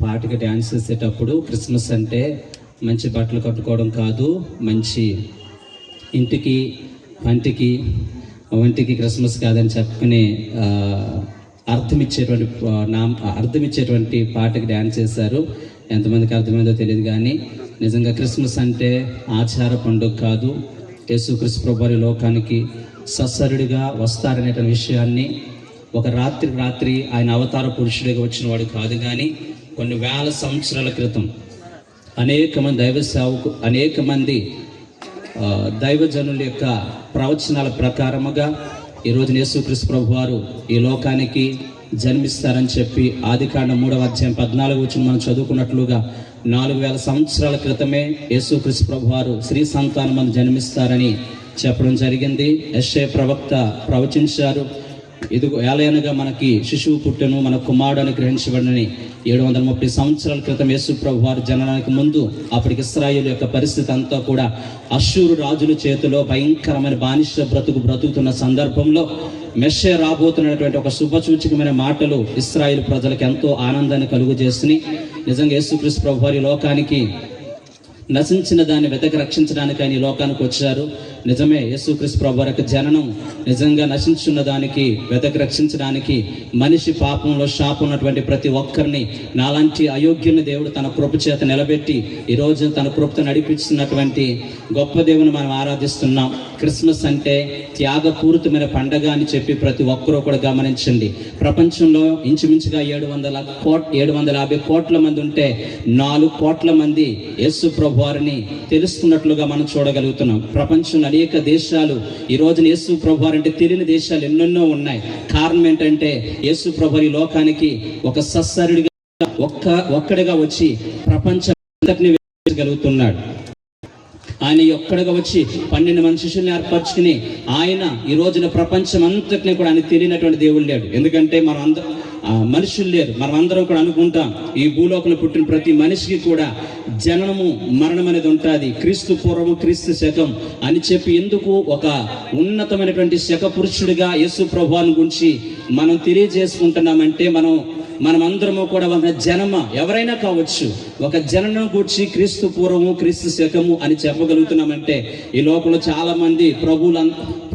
పాటకి డ్యాన్స్ చేసేటప్పుడు క్రిస్మస్ అంటే మంచి బట్టలు కట్టుకోవడం కాదు, మంచి ఇంటికి పంటికి వంటికి క్రిస్మస్ కాదని చెప్పుకుని అర్థమిచ్చేటువంటి పాటకి డ్యాన్స్ చేశారు. ఎంతమందికి అర్థమైందో తెలియదు, కానీ నిజంగా క్రిస్మస్ అంటే ఆచార పండుగ కాదు. యేసుక్రీస్తు ప్రభువారి లోకానికి సశరీరుడిగా వస్తారనేటువంటి విషయాన్ని ఒక రాత్రి ఆయన అవతార పురుషుడిగా వచ్చిన వాడు కాదు, కానీ కొన్ని వేల సంవత్సరాల క్రితం అనేక మంది దైవజనుల యొక్క ప్రవచనాల ప్రకారముగా ఈరోజు యేసుక్రీస్తు ప్రభువారు ఈ లోకానికి జన్మిస్తారని చెప్పి ఆదికాండం 3:14 మనం చదువుకున్నట్లుగా 4000 సంవత్సరాల క్రితమే యేసుక్రీస్తు ప్రభువారు స్త్రీ సంతానం జన్మిస్తారని చెప్పడం జరిగింది. యెషయా ప్రవక్త ప్రవచించారు. ఇదిగో ఏలయనగా మనకి శిశువు పుట్టెను, మన కుమారుడు అనుగ్రహించబడినని 730 సంవత్సరాల క్రితం యేసు ప్రభు వారి జననానికి ముందు అప్పటికి ఇశ్రాయేలు యొక్క పరిస్థితి అంతా కూడా అష్షూరు రాజుల చేతిలో భయంకరమైన బానిస బ్రతుకుతున్న సందర్భంలో మెస్సే రాబోతున్నటువంటి ఒక శుభసూచకమైన మాటలు ఇశ్రాయేలు ప్రజలకు ఎంతో ఆనందాన్ని కలుగజేస్తున్నాయి. నిజంగా యేసుక్రీస్తు ప్రభు వారి లోకానికి నశించిన దాన్ని వెతకి రక్షించడానికి ఆయన ఈ లోకానికి వచ్చారు. నిజమే, యేసుక్రీస్తు ప్రభు వారి యొక్క జననం నిజంగా నశించున్న దానికి వెతకి రక్షించడానికి, మనిషి పాపంలో శాపం ఉన్నటువంటి ప్రతి ఒక్కరిని నాలాంటి అయోగ్యుని దేవుడు తన కృప చేత నిలబెట్టి ఈరోజు తన కృపతో నడిపిస్తున్నటువంటి గొప్ప దేవుని మనం ఆరాధిస్తున్నాం. క్రిస్మస్ అంటే త్యాగపూరితమైన పండగ అని చెప్పి ప్రతి ఒక్కరూ కూడా గమనించండి. ప్రపంచంలో ఇంచుమించుగా 750 కోట్ల మంది ఉంటే 4 కోట్ల మంది యేసు ప్రభు వారిని తెలుస్తున్నట్లుగా మనం చూడగలుగుతున్నాం. ప్రపంచంలో అనేక దేశాలు ఈ రోజున యేసు ప్రభు వారు అంటే తెలియని దేశాలు ఎన్నెన్నో ఉన్నాయి. కారణం ఏంటంటే యేసు ప్రభు ఈ లోకానికి ఒక సస్సరుడిగా ఒక్కడిగా వచ్చి ప్రపంచం అంతటిని వేయగలుగుతున్నాడు. ఆయన ఒక్కడిగా వచ్చి 12 మంది శిష్యుల్ని ఏర్పరచుకుని ఆయన ఈ రోజున ప్రపంచం అంతటిని కూడా ఆయన తెలియనటువంటి దేవుడు లేడు. ఎందుకంటే మనం అందరం మనుషులు లేరు. మనం అందరం కూడా అనుకుంటాం ఈ భూలోకంలో పుట్టిన ప్రతి మనిషికి కూడా జననము మరణం అనేది ఉంటుంది, క్రీస్తు పూర్వము క్రీస్తు శకం అని చెప్పి ఎందుకు ఒక ఉన్నతమైనటువంటి శక పురుషుడిగా యేసు ప్రభువుని గురించి మనం తెలియజేసుకుంటున్నామంటే మనమందరము కూడా ఒక జనమ ఎవరైనా కావచ్చు, ఒక జననం గూర్చి క్రీస్తు పూర్వము క్రీస్తు శకము అని చెప్పగలుగుతున్నామంటే ఈ లోకంలో చాలా మంది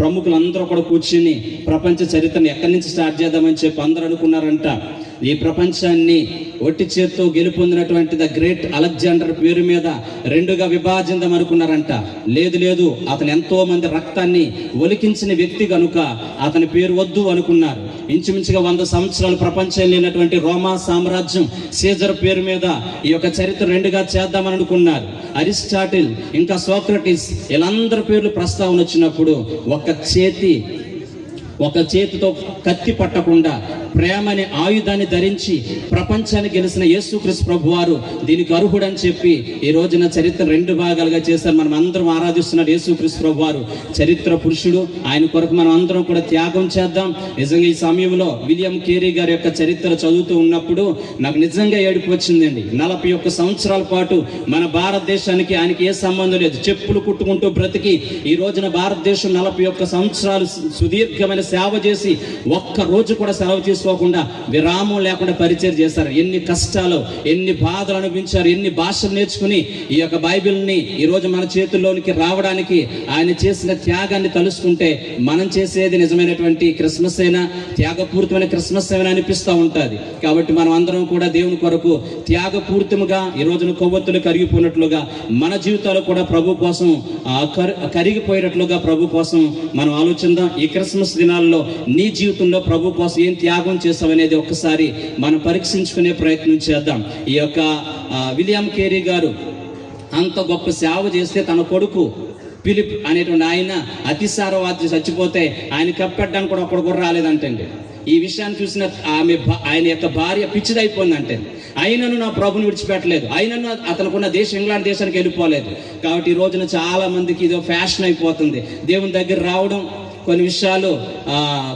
ప్రముఖులందరూ కూడా కూర్చుని ప్రపంచ చరిత్రను ఎక్కడి నుంచి స్టార్ట్ చేద్దామని చెప్పి అందరూ అనుకున్నారంట. ఈ ప్రపంచాన్ని ఒట్టి చేత్తో గెలుపొందినటువంటి ద గ్రేట్ అలెగ్జాండర్ పేరు మీద 2గా విభాజిందాం అనుకున్నారంట. లేదు, అతను ఎంతో మంది రక్తాన్ని ఒలికించిన వ్యక్తి కనుక అతని పేరు వద్దు అనుకున్నారు. ఇంచుమించుగా 100 సంవత్సరాలు ప్రపంచం లేనటువంటి రోమా సామ్రాజ్యం సీజర్ పేరు మీద ఈ యొక్క చరిత్ర 2గా చేద్దామని అనుకున్నారు. అరిస్టాటిల్ ఇంకా సోక్రటీస్ వీళ్ళందరి పేర్లు ప్రస్తావన వచ్చినప్పుడు ఒక చేతితో కత్తి పట్టకుండా ప్రేమ అనే ఆయుధాన్ని ధరించి ప్రపంచాన్ని గెలిచిన యేసుక్రీస్తు ప్రభు వారు దీనికి అర్హుడని చెప్పి ఈ రోజున చరిత్ర 2 భాగాలుగా చేశారు. మనం అందరం ఆరాధిస్తున్న యేసుక్రీస్తు ప్రభు వారు చరిత్ర పురుషుడు. ఆయన కొరకు మనం అందరం కూడా త్యాగం చేద్దాం. నిజంగా ఈ సమయంలో విలియం కేరీ గారి యొక్క చరిత్ర చదువుతూ ఉన్నప్పుడు నాకు నిజంగా ఏడుపు వచ్చిందండి. 41 సంవత్సరాల పాటు మన భారతదేశానికి ఆయనకి ఏ సంబంధం లేదు, చెప్పులు కుట్టుకుంటూ బ్రతికి ఈ రోజున భారతదేశం 41 సంవత్సరాలు సుదీర్ఘమైన సేవ చేసి ఒక్క రోజు కూడా సెలవు తీసుకోకుండా విరామం లేకుండా పరిచయం చేశారు. ఎన్ని కష్టాలు, ఎన్ని బాధలు అనిపించారు, ఎన్ని భాషలు నేర్చుకుని ఈ యొక్క బైబిల్ని ఈ రోజు మన చేతుల్లోనికి రావడానికి ఆయన చేసిన త్యాగాన్ని తలుసుకుంటే మనం చేసేది నిజమైనటువంటి క్రిస్మస్ అయినా, త్యాగపూరితమైన క్రిస్మస్ అయినా అనిపిస్తూ ఉంటుంది. కాబట్టి మనం అందరం కూడా దేవుని కొరకు త్యాగపూరితముగా ఈ రోజున కొవ్వొత్తులు కరిగిపోయినట్లుగా మన జీవితాలు కూడా ప్రభు కోసం కరిగిపోయినట్లుగా ప్రభు కోసం మనం ఆలోచిద్దాం. ఈ క్రిస్మస్ దినాల్లో నీ జీవితంలో ప్రభు కోసం ఏం త్యాగం చేస్తామనేది ఒక్కసారి మనం పరీక్షించుకునే ప్రయత్నం చేద్దాం. ఈ యొక్క విలియం కేరీ గారు అంత గొప్ప సేవ చేస్తే తన కొడుకు ఫిలిప్ అనేటువంటి ఆయన అతిసారవాది చచ్చిపోతే ఆయన కప్పెట్టడానికి కూడా ఒక్కడు కూడా రాలేదంటండి. ఈ విషయాన్ని చూసిన ఆయన యొక్క భార్య పిచ్చిదైపోయిందంటే అయినను నా ప్రభుని విడిచిపెట్టలేదు, అయినను అతనుకున్న దేశం ఇంగ్లాండ్ దేశానికి వెళ్ళిపోలేదు. కాబట్టి ఈ రోజున చాలా మందికి ఇదో ఫ్యాషన్ అయిపోతుంది. దేవుని దగ్గర రావడం, కొన్ని విషయాలు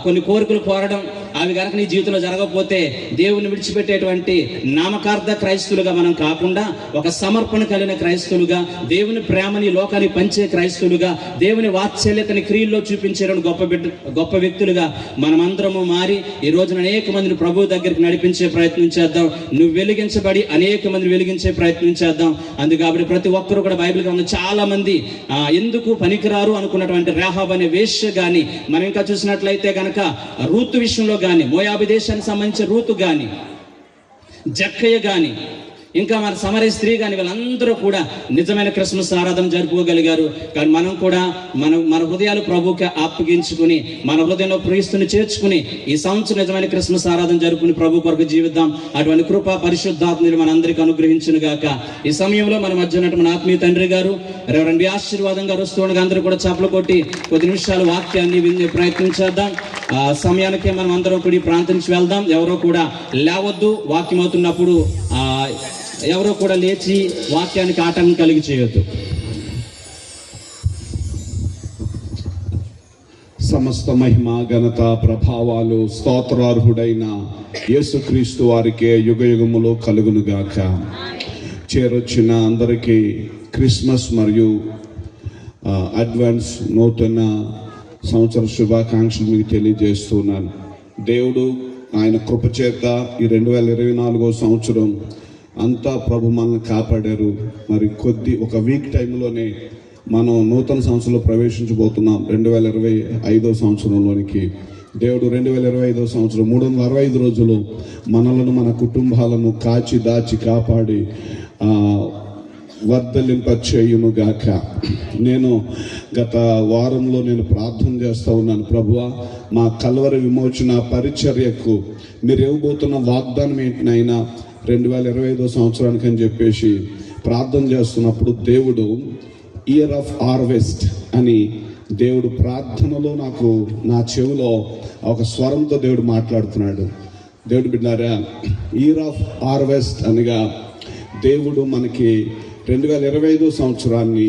కొన్ని కోరికలు కోరడం, అవి కనుక నీ జీవితంలో జరగకపోతే దేవుని విడిచిపెట్టేటువంటి నామకార్థ క్రైస్తవులుగా మనం కాకుండా ఒక సమర్పణ కలిగిన క్రైస్తవులుగా, దేవుని ప్రేమని లోకాన్ని పంచే క్రైస్తవులుగా, దేవుని వాత్సల్యతని క్రియల్లో చూపించే గొప్ప వ్యక్తులుగా మనమందరము మారి ఈ రోజున అనేక మందిని ప్రభు దగ్గరికి నడిపించే ప్రయత్నం చేద్దాం. నువ్వు వెలిగించబడి అనేక మందిని వెలిగించే ప్రయత్నం చేద్దాం. అందుకు కాబట్టి ప్రతి ఒక్కరు కూడా బైబిల్ గ్రంథంలో చాలా మంది ఎందుకు పనికిరారు అనుకున్నటువంటి రాహాబ్ అనే వేశ్య కానీ, మనం ఇంకా చూసినట్లయితే కనుక రూతు విషయంలో కానీ, మోయాబు దేశానికి సంబంధించిన రూతు కానీ, జక్కయ్య కానీ, ఇంకా మన సమరయ స్త్రీ కానీ వీళ్ళందరూ కూడా నిజమైన క్రిస్మస్ ఆరాధన జరుపుకోగలిగారు. కానీ మనం కూడా మన హృదయాలు ప్రభుకి అప్పగించుకుని మన హృదయంలో క్రీస్తుని చేర్చుకుని ఈ సంవత్సరం నిజమైన క్రిస్మస్ ఆరాధన జరుపుకుని ప్రభు కొరకు జీవిద్దాం. అటువంటి కృప పరిశుద్ధాత్మని మనందరికీ అనుగ్రహించును గాక. ఈ సమయంలో మన మధ్య ఉన్నటువంటి మన ఆత్మీయ తండ్రి గారు రెవరెండ్ వి ఆశీర్వాదం గారు వస్తుండగా అందరూ కూడా చప్పలు కొట్టి కొద్ది నిమిషాలు వాక్యాన్ని వినే ప్రయత్నం చేద్దాం. ఆ సమయానికే మనం అందరం కూడా ఈ ప్రాంతం నుంచి వెళ్దాం. ఎవరో కూడా లేవద్దు, వాక్యం అవుతున్నప్పుడు ఎవరో కూడా లేచి వాక్యానికి ఆటంకం కలిగి చేయొద్దు. సమస్త మహిమ ఘనత ప్రభావాలు స్తోత్రార్హుడైన యేసుక్రీస్తు వారికే యుగయుగములో కలుగునుగాక. చేరొచ్చిన అందరికీ క్రిస్మస్ మరియు అడ్వాన్స్ నూతన సంవత్సర శుభాకాంక్షలు మీకు తెలియజేస్తున్నాను. దేవుడు ఆయన కృపచేత ఈ 2024 సంవత్సరం అంతా ప్రభు మనల్ని కాపాడారు. మరి ఒక వీక్ టైంలోనే మనం నూతన సంవత్సరంలో ప్రవేశించబోతున్నాం 2025 సంవత్సరంలోనికి. దేవుడు 2025 సంవత్సరం 365 రోజులు మనలను మన కుటుంబాలను కాచి దాచి కాపాడి వర్ధలింప చేయునుగాక. నేను గత వారంలో ప్రార్థన చేస్తూ ఉన్నాను, ప్రభువా మా కల్వరి విమోచన పరిచర్యకు మీరు ఇవ్వబోతున్న వాగ్దానం ఏంటినైనా 2025 సంవత్సరానికి అని చెప్పేసి ప్రార్థన చేస్తున్నప్పుడు దేవుడు ఇయర్ ఆఫ్ హార్వెస్ట్ అని దేవుడు ప్రార్థనలో నాకు నా చెవిలో ఒక స్వరంతో దేవుడు మాట్లాడుతున్నాడు. దేవుడు బిడ్డారా, ఇయర్ ఆఫ్ హార్వెస్ట్ అనగా దేవుడు మనకి 2025 సంవత్సరాన్ని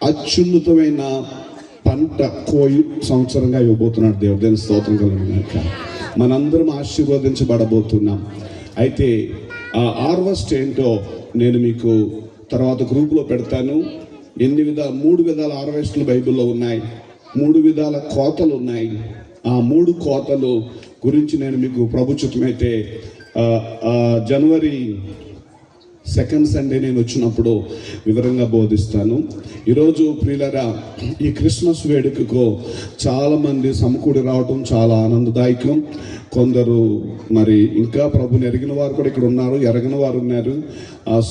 అత్యున్నతమైన పంట కోయు సంవత్సరంగా ఇవ్వబోతున్నాడు దేవుడు. దేని స్తోత్రం కలుగుగాక. మనందరం ఆశీర్వదించబడబోతున్నాం. అయితే ఆ హార్వెస్ట్ ఏంటో నేను మీకు తర్వాత గ్రూప్లో పెడతాను. 3 విధాల హార్వెస్ట్లు బైబిల్లో ఉన్నాయి. 3 విధాల కోతలు ఉన్నాయి. ఆ 3 కోతలు గురించి నేను మీకు ప్రభుత్వమైతే జనవరి 2nd సండే నేను వచ్చినప్పుడు వివరంగా బోధిస్తాను. ఈరోజు ప్రియులరా, ఈ క్రిస్మస్ వేడుకకు చాలామంది సమకూడి రావటం చాలా ఆనందదాయకం. కొందరు మరి ఇంకా ప్రభుని ఎరిగిన వారు కూడా ఇక్కడ ఉన్నారు, ఎరగిన వారు ఉన్నారు.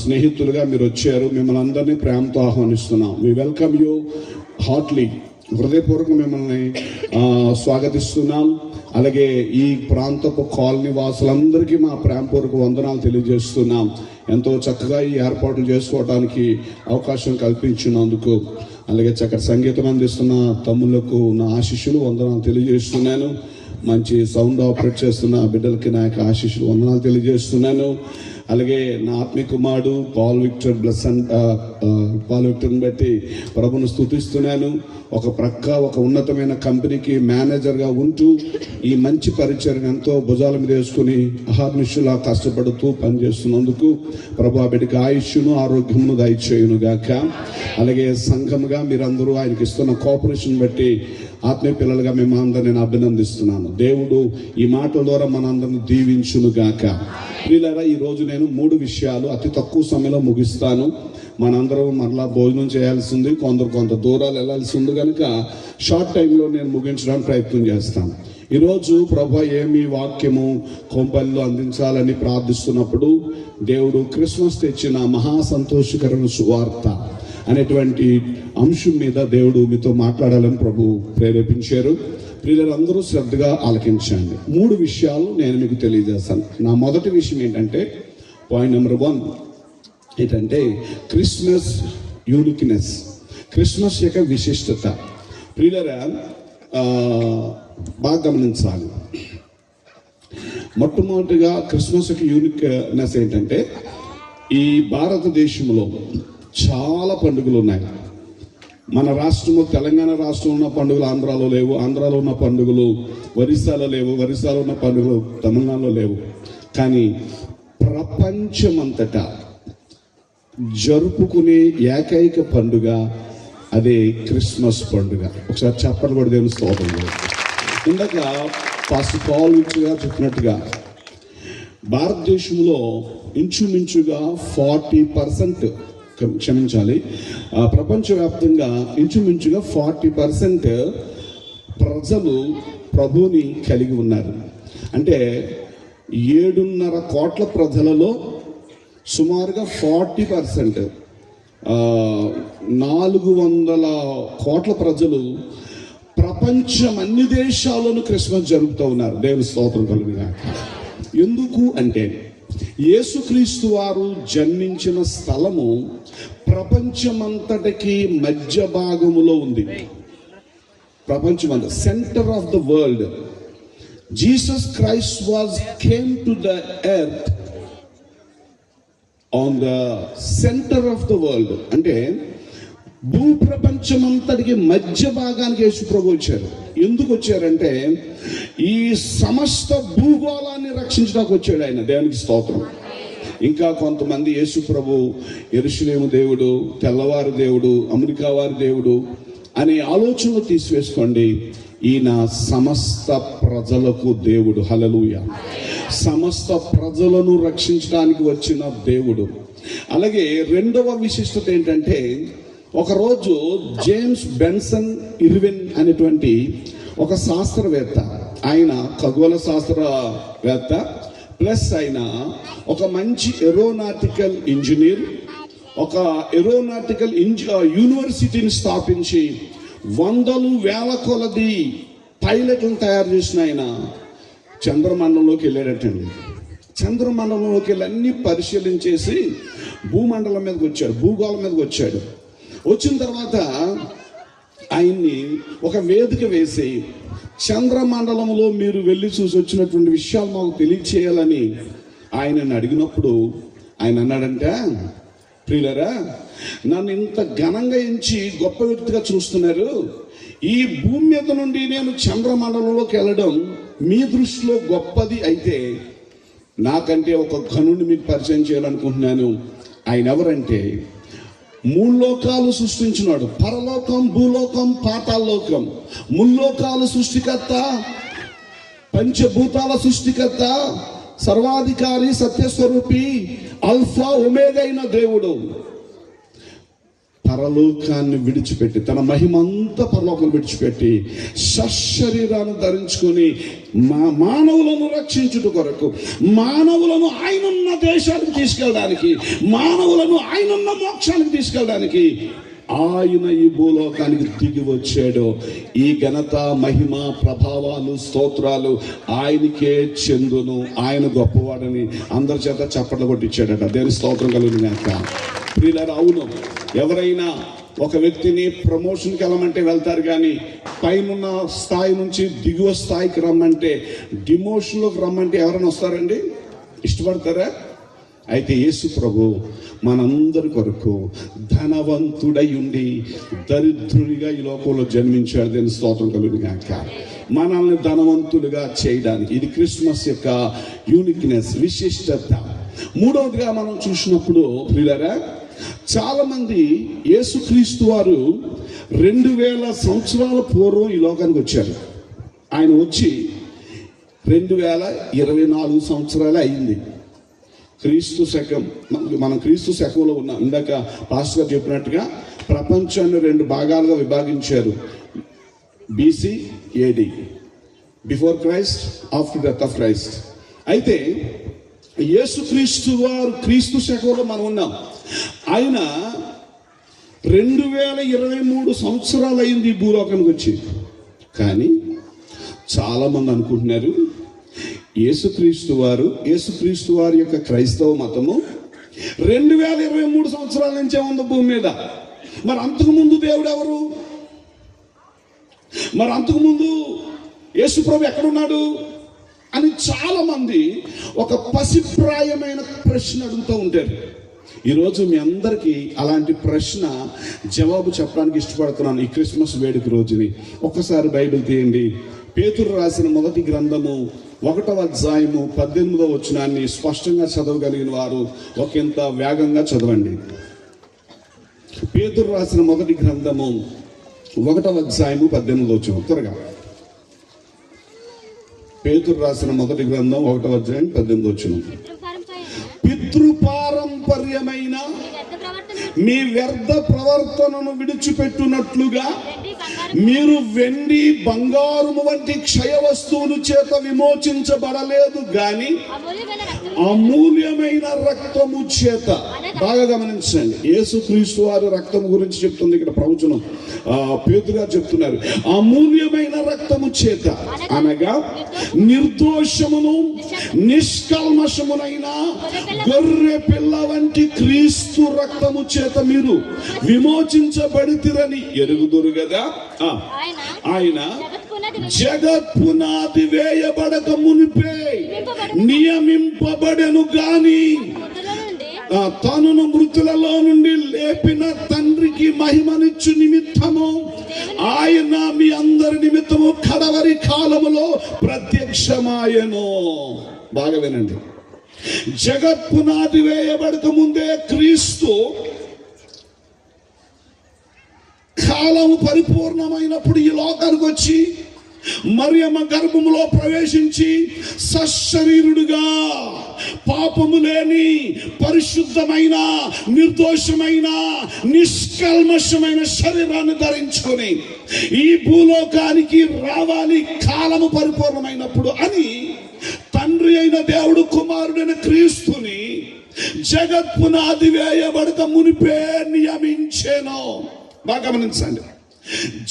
స్నేహితులుగా మీరు వచ్చారు. మిమ్మల్ని అందరినీ ప్రేమతో ఆహ్వానిస్తున్నాం. We welcome you heartily. హృదయపూర్వకంగా మిమ్మల్ని స్వాగతిస్తున్నాం. అలాగే ఈ ప్రాంతపు కాలనీ వాసులందరికీ మా ప్రేమపూర్వక వందనాలు తెలియజేస్తున్నాం. ఎంతో చక్కగా ఈ ఏర్పాట్లు చేసుకోవడానికి అవకాశం కల్పించినందుకు, అలాగే చక్కటి సంగీతం అందిస్తున్న తమ్ముళ్లకు నా ఆశీస్సులు వందనాలు తెలియజేస్తున్నాను. మంచి సౌండ్ ఆపరేట్ చేస్తున్న బిడ్డలకి నా యొక్క ఆశీస్సులు వందనాలు తెలియజేస్తున్నాను. అలాగే నా ఆత్మీయ కుమారుడు పాల్ విక్టర్ని బట్టి ప్రభును స్తుతిస్తున్నాను. ఒక ఉన్నతమైన కంపెనీకి మేనేజర్గా ఉంటూ ఈ మంచి పరిచయం ఎంతో భుజాల మీద వేసుకుని అహర్నిశలా కష్టపడుతూ పనిచేస్తున్నందుకు ప్రభు ఆ బిడ్డకి ఆయుష్ను ఆరోగ్యమును దయచేయును గాక. అలాగే సంఘముగా మీరందరూ ఆయనకి ఇస్తున్న కోఆపరేషన్ బట్టి ఆత్మీయ పిల్లలుగా మేము అందరిని నేను అభినందిస్తున్నాను. దేవుడు ఈ మాటల ద్వారా మనందరిని దీవించును గాక. ప్రియులారా, ఈరోజు నేను 3 విషయాలు అతి తక్కువ సమయంలో ముగిస్తాను. మనందరం మరలా భోజనం చేయాల్సి ఉంది, కొంత దూరాలు వెళ్ళాల్సి ఉంది కనుక షార్ట్ టైంలో నేను ముగించడానికి ప్రయత్నం చేస్తాను. ఈరోజు ప్రభు ఏమి వాక్యము కొంపల్లో అందించాలని ప్రార్థిస్తున్నప్పుడు దేవుడు క్రిస్మస్ తెచ్చిన మహా సంతోషకరమైన సువార్త అనేటువంటి అంశం మీద దేవుడు మీతో మాట్లాడాలని ప్రభు ప్రేరేపించారు. ప్రియులందరూ శ్రద్ధగా ఆలకించండి. 3 విషయాలు నేను మీకు తెలియజేస్తాను. నా మొదటి విషయం ఏంటంటే, పాయింట్ నెంబర్ 1 ఏంటంటే క్రిస్మస్ యూనిక్నెస్, క్రిస్మస్ యొక్క విశిష్టత. ప్రియులరా, బాగా గమనించాలి. మొట్టమొదటిగా క్రిస్మస్ యొక్క యూనిక్నెస్ ఏంటంటే, ఈ భారతదేశంలో చాలా పండుగలు ఉన్నాయి. మన రాష్ట్రంలో, తెలంగాణ రాష్ట్రంలో ఉన్న పండుగలు ఆంధ్రాలో లేవు, ఆంధ్రాలో ఉన్న పండుగలు ఒరిస్సాలో లేవు, ఒరిస్సాలో ఉన్న పండుగలు తమిళనాడులో లేవు. కానీ ప్రపంచమంతటా జరుపుకునే ఏకైక పండుగ అదే క్రిస్మస్ పండుగ. ఒకసారి చెప్పలు కూడా దేవుని స్తోత్రం. ఇందాక పాస్టర్ పాల్ గారు చెప్పినట్టుగా భారతదేశంలో ఇంచుమించుగా 40%, క్షమించాలి, ప్రపంచవ్యాప్తంగా ఇంచుమించుగా 40% ప్రజలు ప్రభుని కలిగి ఉన్నారు. అంటే 7.5 కోట్ల ప్రజలలో సుమారుగా 40%, 400 కోట్ల ప్రజలు ప్రపంచం అన్ని దేశాల్లోనూ క్రిస్మస్ జరుపుతూ ఉన్నారు. దేవుని స్తోత్రం కలుగుగా. ఎందుకు అంటే యేసుక్రీస్తు వారు జన్మించిన స్థలము ప్రపంచమంతటికి మధ్య భాగములో ఉంది. ప్రపంచమంతా centre of the world. Jesus Christ came to the earth on the centre of the world. అంటే భూప్రపంచమంతటికి మధ్య భాగానికి యేసు ప్రభు వచ్చారు. ఎందుకు వచ్చారంటే ఈ సమస్త భూగోళాన్ని రక్షించడానికి వచ్చాడు ఆయన. దేవునికి స్తోత్రం. ఇంకా కొంతమంది యేసు ప్రభు యెరూషలేము దేవుడు, తెల్లవారు దేవుడు, అమెరికా వారి దేవుడు అనే ఆలోచనలు తీసివేసుకోండి. ఈయన సమస్త ప్రజలకు దేవుడు. హల్లెలూయా. సమస్త ప్రజలను రక్షించడానికి వచ్చిన దేవుడు. అలాగే రెండవ విశిష్టత ఏంటంటే, ఒకరోజు జేమ్స్ బెన్సన్ ఇర్విన్ అనేటువంటి ఒక శాస్త్రవేత్త, ఆయన ఖగోళ శాస్త్రవేత్త ప్లస్ ఆయన ఒక మంచి ఏరోనాటికల్ ఇంజనీర్, ఒక ఏరోనాటికల్ యూనివర్సిటీని స్థాపించి వందలు వేల కొలది పైలట్లను తయారు చేసిన ఆయన చంద్రమండలంలోకి వెళ్ళాడటండి. చంద్రమండలంలోకి వెళ్ళి అన్ని పరిశీలించేసి భూమండలం మీదకి వచ్చాడు, భూగోళం మీదకి వచ్చాడు. వచ్చిన తర్వాత ఆయన్ని ఒక వేదిక వేసి చంద్రమండలంలో మీరు వెళ్ళి చూసి వచ్చినటువంటి విషయాలు మాకు తెలియచేయాలని ఆయనను అడిగినప్పుడు ఆయన అన్నాడంటే, ప్రియులరా, నన్ను ఇంత ఘనంగా ఎంచి గొప్ప వ్యక్తిగా చూస్తున్నారు. ఈ భూమి మీద నుండి నేను చంద్రమండలంలోకి వెళ్ళడం మీ దృష్టిలో గొప్పది అయితే నాకంటే ఒక ఘనుడిని మీకు పరిచయం చేయాలనుకుంటున్నాను. ఆయన ఎవరంటే, మూల్లోకాలు సృష్టించినాడు. పరలోకం, భూలోకం, పాతాళలోకం. ముల్లోకాలు సృష్టికర్త, పంచభూతాల సృష్టికర్త, సర్వాధికారి, సత్యస్వరూపి, అల్ఫా ఒమేగా అయిన దేవుడు పరలోకాన్ని విడిచిపెట్టి, తన మహిమంతా పరలోకం విడిచిపెట్టి సశరీరాన్ని ధరించుకొని మానవులను రక్షించుట కొరకు, మానవులను ఆయనున్న దేశానికి తీసుకెళ్ళడానికి, మానవులను ఆయనున్న మోక్షానికి తీసుకెళ్ళడానికి ఆయన ఈ భూలోకానికి దిగి వచ్చాడు. ఈ ఘనత, మహిమ, ప్రభావాలు, స్తోత్రాలు ఆయనకే చెందును. ఆయన గొప్పవాడని అందరి చేత చప్పట్లు కొట్టించాడట. దేవుని స్తోత్రం కలుగుగాక. ప్రియులారా, అవును, ఎవరైనా ఒక వ్యక్తిని ప్రమోషన్కి వెళ్ళమంటే వెళ్తారు, కానీ పైనున్న స్థాయి నుంచి దిగువ స్థాయికి రమ్మంటే, డిమోషన్లోకి రమ్మంటే ఎవరైనా వస్తారండి? ఇష్టపడతారా? అయితే యేసు ప్రభు మనందరి కొరకు ధనవంతుడై ఉండి దరిద్రునిగా ఈ లోకంలో జన్మించాడు. దీని స్తోత్రం కలుగుగాక. మనల్ని ధనవంతులుగా చేయడానికి ఇది క్రిస్మస్ యొక్క యూనిక్నెస్, విశిష్టత. మూడవదిగా మనం చూసినప్పుడు ప్రియులారా, చాలా మంది యేసుక్రీస్తు వారు 2000 సంవత్సరాల పూర్వం ఈ లోకానికి వచ్చారు. ఆయన వచ్చి 2024 సంవత్సరాలే అయింది. క్రీస్తు శకం, మనం క్రీస్తు శకంలో ఉన్నాం. ఇందాక పాస్టర్ గారు చెప్పినట్టుగా ప్రపంచాన్ని 2 భాగాలుగా విభాగించారు. BC, AD, before Christ, after death of Christ. అయితే యేసుక్రీస్తు వారు క్రీస్తు శకంలో మనం ఉన్నాం. ఆయన 2023 సంవత్సరాలు అయింది ఈ భూలోకానికి వచ్చి. కానీ చాలామంది అనుకుంటున్నారు యేసుక్రీస్తు వారి యొక్క క్రైస్తవ మతము 2023 సంవత్సరాల నుంచే ఉంది భూమి మీద. మరి అంతకుముందు దేవుడు ఎవరు? మరి అంతకుముందు యేసుప్రభు ఎక్కడున్నాడు అని చాలా మంది ఒక పసిప్రాయమైన ప్రశ్న అడుగుతూ ఉంటారు. ఈరోజు మీ అందరికీ అలాంటి ప్రశ్న జవాబు చెప్పడానికి ఇష్టపడుతున్నాను ఈ క్రిస్మస్ వేడుక రోజుని. ఒక్కసారి బైబిల్ తీయండి. పేతురు రాసిన మొదటి గ్రంథము 1వ అధ్యాయము 18వ వచనాన్ని స్పష్టంగా చదవగలిగిన వారు ఒకంత వేగంగా చదవండి. పేతురు రాసిన మొదటి గ్రంథము 1వ అధ్యాయము 18వ వచనం త్వరగా. పేతురు రాసిన మొదటి గ్రంథం 1వ అధ్యాయం 18వ వచనం. పితృపారంపర్యమైన మీ వ్యర్థ ప్రవర్తనను విడిచిపెట్టునట్లుగా మీరు వెండి బంగారము వంటి క్షయ వస్తువుల చేత విమోచించబడలేదు గాని అమూల్యమైన రక్తము చేత. బాగా గమనించండి, యేసుక్రీస్తు వారి రక్తము గురించి చెప్తుంది ఇక్కడ ప్రవచనం. పేతురు గారు చెప్తున్నారు, అమూల్యమైన రక్తము చేత అనగా నిర్దోషమును నిష్కల్మషమునైన గొర్రె పిల్ల వంటి క్రీస్తు రక్తము చేత మీరు విమోచించబడితిరని ఎరుగుదురు కదా. ఆయన జగత్ పునాది వేయబడక మునిపే నియమింపబడెను గాని తనను మృతులలో నుండి లేపిన తండ్రికి మహిమనిచ్చు నిమిత్తము ఆయన మీ అందరి నిమిత్తము కడవరి కాలములో ప్రత్యక్షమాయను. బాగా వినండి. జగత్ పునాది వేయబడక ముందే క్రీస్తు కాలం పరిపూర్ణమైనప్పుడు ఈ లోకానికి వచ్చి మరియమ్మ గర్భములో ప్రవేశించి సశరీరుడుగా పాపము లేని పరిశుద్ధమైన నిర్దోషమైన నిష్కల్మషమైన శరీరాన్ని ధరించుకొని ఈ భూలోకానికి రావాలి కాలము పరిపూర్ణమైనప్పుడు అని తండ్రి అయిన దేవుడు కుమారుడైన క్రీస్తుని జగత్ పునాది వేయబడక మునిపే నియమించెను. బాగా గమనించండి.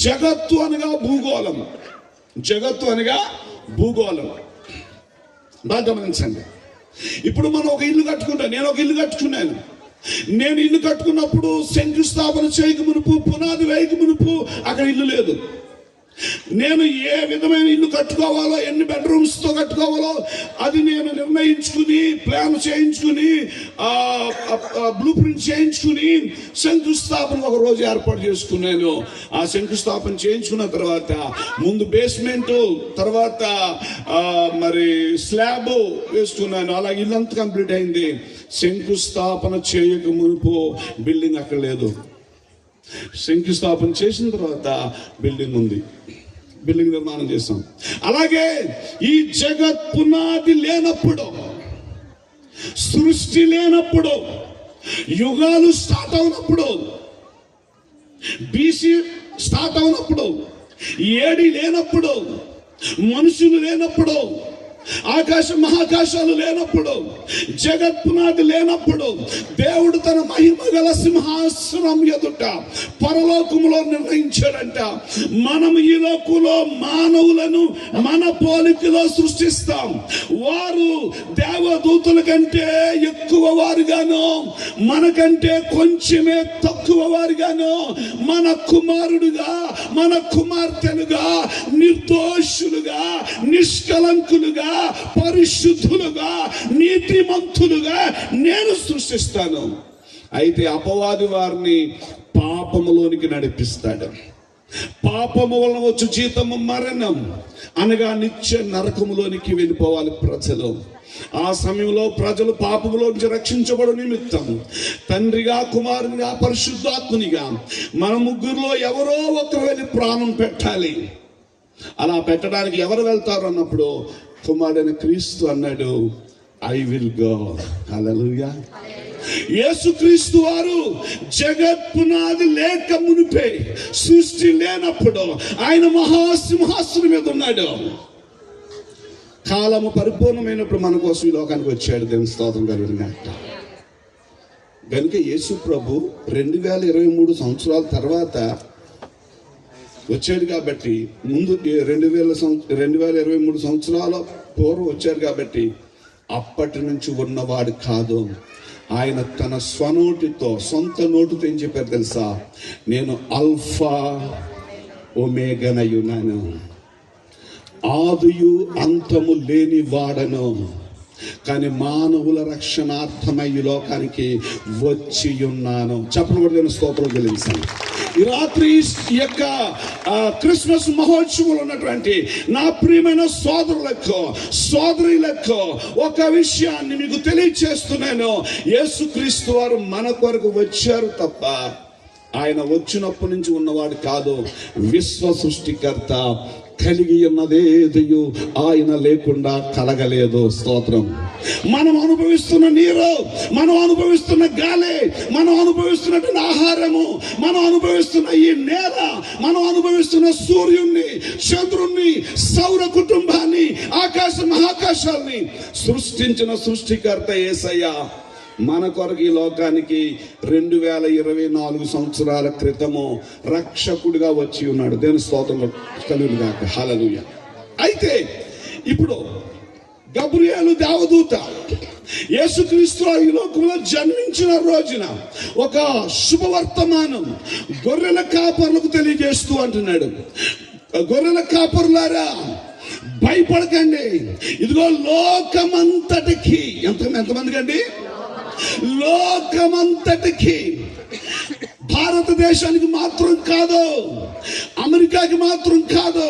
జగత్తు అనగా భూగోళం. జగత్తు అనగా భూగోళం. బాగా గమనించండి. ఇప్పుడు మనం ఒక ఇల్లు కట్టుకుంటాం. నేను ఒక ఇల్లు కట్టుకున్నాను. నేను ఇల్లు కట్టుకున్నప్పుడు శంకుస్థాపన చేయక మునుపు, పునాది వేయక మునుపు అక్కడ ఇల్లు లేదు. నేను ఏ విధమైన ఇల్లు కట్టుకోవాలో, ఎన్ని బెడ్రూమ్స్తో కట్టుకోవాలో అది నేను నిర్ణయించుకుని, ప్లాన్ చేయించుకుని, బ్లూ ప్రింట్ చేయించుకుని శంకుస్థాపన ఒక రోజు ఏర్పాటు చేసుకున్నాను. ఆ శంకుస్థాపన చేయించుకున్న తర్వాత ముందు బేస్మెంట్, తర్వాత మరి స్లాబ్ వేసుకున్నాను. అలా ఇల్లంతా కంప్లీట్ అయింది. శంకుస్థాపన చేయక మునుపు బిల్డింగ్ అక్కడ లేదు. శంకుస్థాపన చేసిన తర్వాత బిల్డింగ్ ఉంది. బిల్డింగ్ నిర్మాణం చేస్తాం. అలాగే ఈ జగత్ పునాది లేనప్పుడు, సృష్టి లేనప్పుడు, యుగాలు స్టార్ట్ అవునప్పుడు, బీసీ స్టార్ట్ అవునప్పుడు, ఏడి లేనప్పుడు, మనుషులు లేనప్పుడు, ఆకాశ మహాకాశాలు లేనప్పుడు, జగత్ పునాది లేనప్పుడు దేవుడు తన మహిమ గల సింహాసనం ఎదుట పరలోకములో నిర్ణయించాడంట, మనం ఈ లోకంలో మానవులను మన పోలికలో సృష్టిస్తాం. వారు దేవదూతుల కంటే ఎక్కువ వారుగాను, మనకంటే కొంచెమే తక్కువ వారుగాను, మన కుమారుడుగా, మన కుమార్తెలుగా, నిర్దోషులుగా, నిష్కలంకులుగా, పరిశుద్ధులుగా, నీతిమంతులుగా నేను సృష్టిస్తాను. అయితే అపవాది వారిని పాపములోనికి నడిపిస్తాడు. పాపము వలన వచ్చు జీతము మరణం అనగా నిత్య నరకములోనికి వెళ్ళిపోవాలి ప్రజలు. ఆ సమయంలో ప్రజలు పాపములో నుంచి రక్షించబడు నిమిత్తం తండ్రిగా, కుమారునిగా, పరిశుద్ధాత్మునిగా మన ముగ్గురులో ఎవరో ఒకరు వెళ్ళి ప్రాణం పెట్టాలి. అలా పెట్టడానికి ఎవరు వెళ్తారు అన్నప్పుడు కుమారుడైన క్రీస్తు అన్నాడు, ఐ విల్ గో. హల్లెలూయా. యేసుక్రీస్తు వారు జగత్ పునాది లేక మునిపే, సృష్టి లేనప్పుడు ఆయన మహాసింహాసనం మీద ఉన్నాడు. కాలము పరిపూర్ణమైనప్పుడు మన కోసం ఈ లోకానికి వచ్చాడు. దేవుని స్తోత్రం కలుగునుగాక. కనుక యేసు ప్రభు 2023 సంవత్సరాల తర్వాత వచ్చాడు కాబట్టి, ముందు 2023 సంవత్సరాల పూర్వం వచ్చారు కాబట్టి అప్పటి నుంచి ఉన్నవాడు కాదు. ఆయన తన స్వనోటితో, సొంత నోటితో ఏం చెప్పారు తెలుసా? నేను అల్ఫా ఒమేగానయున్నాను, ఆదియు అంతము లేని వాడను, కానీ మానవుల రక్షణార్థమై ఈ లోకానికి వచ్చి ఉన్నాను. చెప్పబడిన స్తోత్రం చెల్లించాను. ఈ రాత్రి ఈ యొక్క క్రిస్మస్ మహోత్సవంలో ఉన్నటువంటి నా ప్రియమైన సోదరులకు, సోదరులకు ఒక విషయాన్ని మీకు తెలియచేస్తున్నాను. యేసుక్రీస్తు వారు మన కొరకు వచ్చారు తప్ప ఆయన వచ్చినప్పటి నుంచి ఉన్నవాడు కాదు. విశ్వ సృష్టికర్త. కలిగి ఉన్నదేదియు ఆయన లేకుండా కలగలేదు. స్తోత్రం. మనం అనుభవిస్తున్న నీరు, మనం అనుభవిస్తున్న గాలి, మనం అనుభవిస్తున్న ఆహారము, మనం అనుభవిస్తున్న ఈ నేల, మనం అనుభవిస్తున్న సూర్యుణ్ణి, చంద్రుణ్ణి, సౌర కుటుంబాన్ని, ఆకాశ మహాకాశాల్ని సృష్టించిన సృష్టికర్త యేసయ్య మన కొరకు ఈ లోకానికి 2024 సంవత్సరాల క్రితము రక్షకుడిగా వచ్చి ఉన్నాడు. దేవుని స్తోత్రం కలుగునుగాక. హల్లెలూయా. అయితే ఇప్పుడు గబ్రియేలు దేవదూత యేసుక్రీస్తు ఈ లోకంలో జన్మించిన రోజున ఒక శుభవర్తమానం గొర్రెల కాపర్లకు తెలియజేస్తూ అంటున్నాడు, గొర్రెల కాపరులారా భయపడకండి, ఇదిగో లోకమంతటికి, ఎంతమందికి అండి? లోకమంతటికి, భారతదేశానికి మాత్రం కాదు, అమెరికాకి మాత్రం కాదు,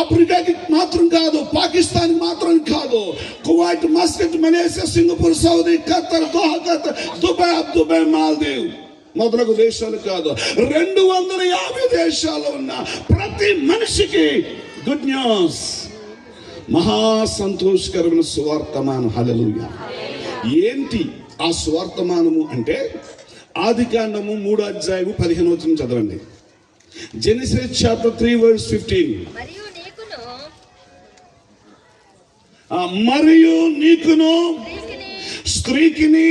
ఆఫ్రికాకి మాత్రం కాదు, పాకిస్తాన్కి మాత్రం కాదు, Kuwait, Muscat, Malaysia, Singapore, Saudi, Khattar, Doha, Khattar, Dubai, Maldive మొదలగు దేశాలు కాదు, 250 దేశాలు ఉన్న ప్రతి మనిషికి గుడ్ న్యూస్, మహా సంతోషకరమైన సువార్తమానం. హల్లెలూయా. ఏంటి ఆ సువార్తమానము అంటే, ఆదికాండము 3:15 చదవండి. Genesis chapter 3:15. మరియు నీకును స్త్రీకిని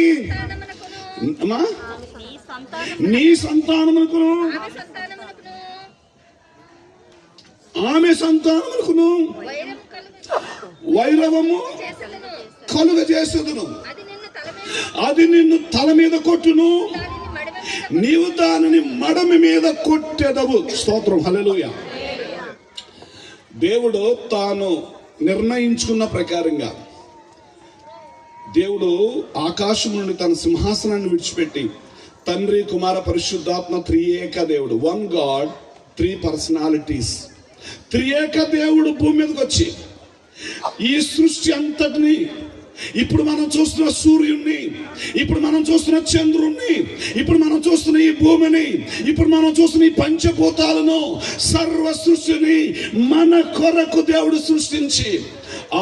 నీ సంతానమునకును ఆమె సంతానమునకును వైరవము కలుగజేసేదను, అది నిన్ను తల మీద కొట్టును, నీవు దానిని మడమి మీద కొట్టెదవు. స్తోత్రం. హల్లెలూయా. దేవుడు తాను నిర్ణయించుకున్న ప్రకారంగా దేవుడు ఆకాశం నుండి తన సింహాసనాన్ని విడిచిపెట్టి తండ్రి, కుమార, పరిశుద్ధాత్మ త్రియేక దేవుడు, 1 గాడ్, 3 పర్సనాలిటీస్, త్రియేక దేవుడు భూమి మీదకి వచ్చి ఈ సృష్టి అంతటిని, ఇప్పుడు మనం చూస్తున్న సూర్యుడిని, ఇప్పుడు మనం చూస్తున్న చంద్రుణ్ణి, ఇప్పుడు మనం చూస్తున్న ఈ భూమిని, ఇప్పుడు మనం చూస్తున్న ఈ పంచభూతాలను, సర్వ సృష్టిని మన కొరకు దేవుడు సృష్టించి,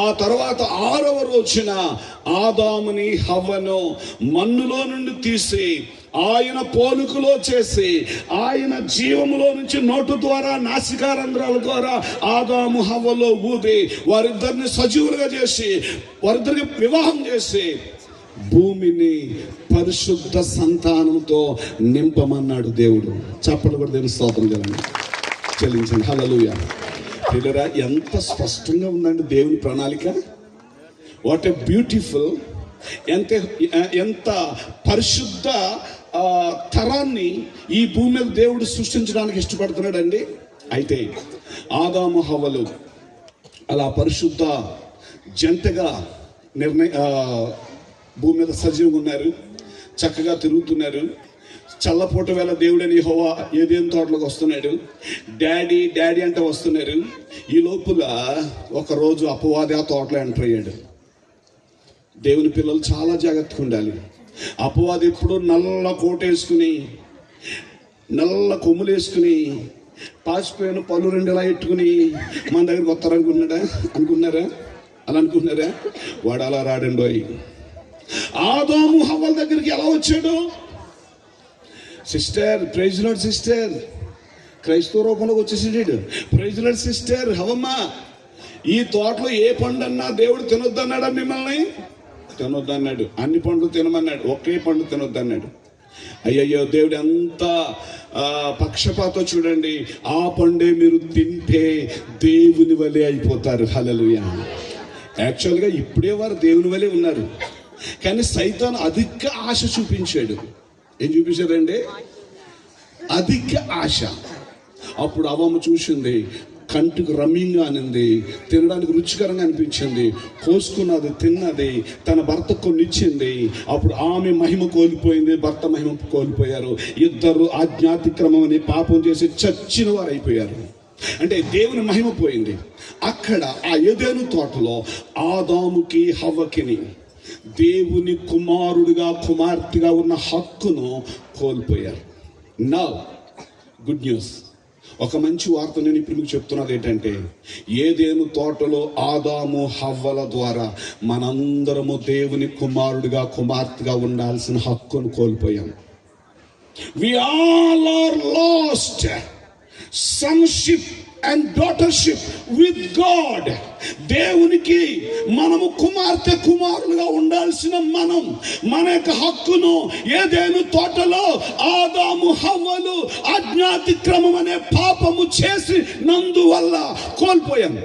ఆ తర్వాత 6వ రోజున ఆదాముని, హవ్వను మన్నులో నుండి తీసి ఆయన పోలుకులో చేసి, ఆయన జీవములో నుంచి నోటు ద్వారా, నాసికారంధ్రాల ద్వారా ఆదాము, హవ్వలో ఊది వారిద్దరిని సజీవులుగా చేసి, వారిద్దరికి వివాహం చేసి భూమిని పరిశుద్ధ సంతానంతో నింపమన్నాడు దేవుడు. చప్పట్లు కూడా దేవుని స్తోత్రం చెల్లించండి. హల్లెలూయా. తెలియరా ఎంత స్పష్టంగా ఉందండి దేవుని ప్రణాళిక. వాట్ ఎ బ్యూటిఫుల్, ఎంత పరిశుద్ధ తరాన్ని ఈ భూమి మీద దేవుడు సృష్టించడానికి ఇష్టపడుతున్నాడండి. అయితే ఆదాము, హవ్వలు అలా పరిశుద్ధ జంటగా భూమి మీద సజీవంగా ఉన్నారు, చక్కగా తిరుగుతున్నారు. చల్లపూట వేళ దేవుడని యెహోవా ఏదెన్ తోటలోకి వస్తున్నాడు, డాడీ డాడీ అంటే వస్తున్నారు. ఈ లోపల ఒకరోజు అపవాది ఆ తోటలో ఎంటర్ అయ్యాడు. దేవుని పిల్లలు చాలా జాగ్రత్తగా ఉండాలి. అపవాది ఎప్పుడు నల్ల కోటేసుకుని, నల్ల కొమ్ములు వేసుకుని, పాసిపోయిన పళ్ళు 2 ఇలా ఎట్టుకుని మన దగ్గరికి వస్తారనుకున్నారా? అలా అనుకున్నారా? వాడు అలా రాడండోయ్. ఆదాము హవ్వల దగ్గరికి ఎలా వచ్చాడు? సిస్టర్, ప్రైజ్ లార్డ్ సిస్టర్, క్రైస్తవ రూపంలోకి వచ్చేసాడు. ప్రైజ్ లార్డ్ సిస్టర్, హవమ్మ, ఈ తోటలో ఏ పండు అన్నా దేవుడు తినొద్దన్నాడా మిమ్మల్ని? తినొద్దన్నాడు. అన్ని పండ్లు తినమన్నాడు, ఒకే పండు తినొద్దన్నాడు. అయ్యయ్యో, దేవుడు ఎంత పక్షపాతో చూడండి. ఆ పండే మీరు తింటే దేవుని వలె అయిపోతారు. హల్లెలూయా. యాక్చువల్గా ఇప్పుడే వారు దేవుని వలె ఉన్నారు, కానీ సైతాను అధిక ఆశ చూపించాడు. ఏం చూపించాడండి? అధిక ఆశ. అప్పుడు అవ్వమ్మ చూసింది, కంటికి రమ్యంగా అనింది, తినడానికి రుచికరంగా అనిపించింది, కోసుకున్నది, తిన్నది, తన భర్త కొన్ని ఇచ్చింది. అప్పుడు ఆమె మహిమ కోల్పోయింది, భర్త మహిమ కోల్పోయారు. ఇద్దరు ఆజ్ఞాతిక్రమం అని పాపం చేసి చచ్చిన వారు అయిపోయారు. అంటే దేవుని మహిమ పోయింది. అక్కడ ఆ ఏదెను తోటలో ఆదాముకి, హవ్వకిని దేవుని కుమారుడిగా, కుమార్తెగా ఉన్న హక్కును కోల్పోయారు. నౌ గుడ్ న్యూస్, ఒక మంచి వార్త నేను ఇప్పుడు మీకు చెప్తున్నది ఏంటంటే, ఏదెను తోటలో ఆదాము, హవ్వల ద్వారా మనందరము దేవుని కుమారుడిగా, కుమార్తెగా ఉండాల్సిన హక్కును కోల్పోయాం. We all are lost sonship and daughtership with God. దేవునికి మనము కుమార్తె, కుమారులుగా ఉండాల్సిన మన యొక్క హక్కును ఏదెను తోటలో ఆదాము, హవ్వలు ఆజ్ఞాతిక్రమం అనే పాపము చేసి నందువల్ల కోల్పోయాం.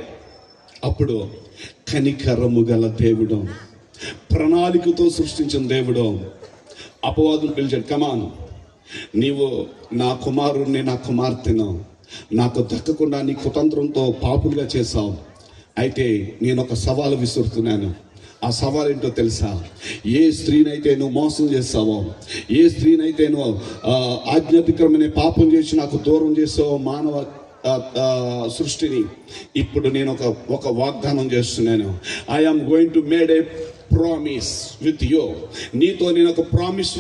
అప్పుడు కనికరము గల దేవుడు, ప్రణాళికతో సృష్టించిన దేవుడు అపవాదును పిలిచాడు. కమాన్, నీవు నా కుమారుణ్ణి, నా కుమార్తెను నాకు దక్కకుండా నీ కుతంత్రంతో పాపులుగా చేశావు. అయితే నేను ఒక సవాలు విసురుతున్నాను. ఆ సవాల్ ఏంటో తెలుసా? ఏ స్త్రీనైతే నువ్వు మోసం చేస్తావో, ఏ స్త్రీనైతే నువ్వు ఆజ్ఞాతిక్రమనే పాపం చేసి నాకు దూరం చేసావో మానవ సృష్టిని, ఇప్పుడు నేను ఒక వాగ్దానం చేస్తున్నాను. I am going to made a promise with you. నీతో నేను ఒక ప్రామిస్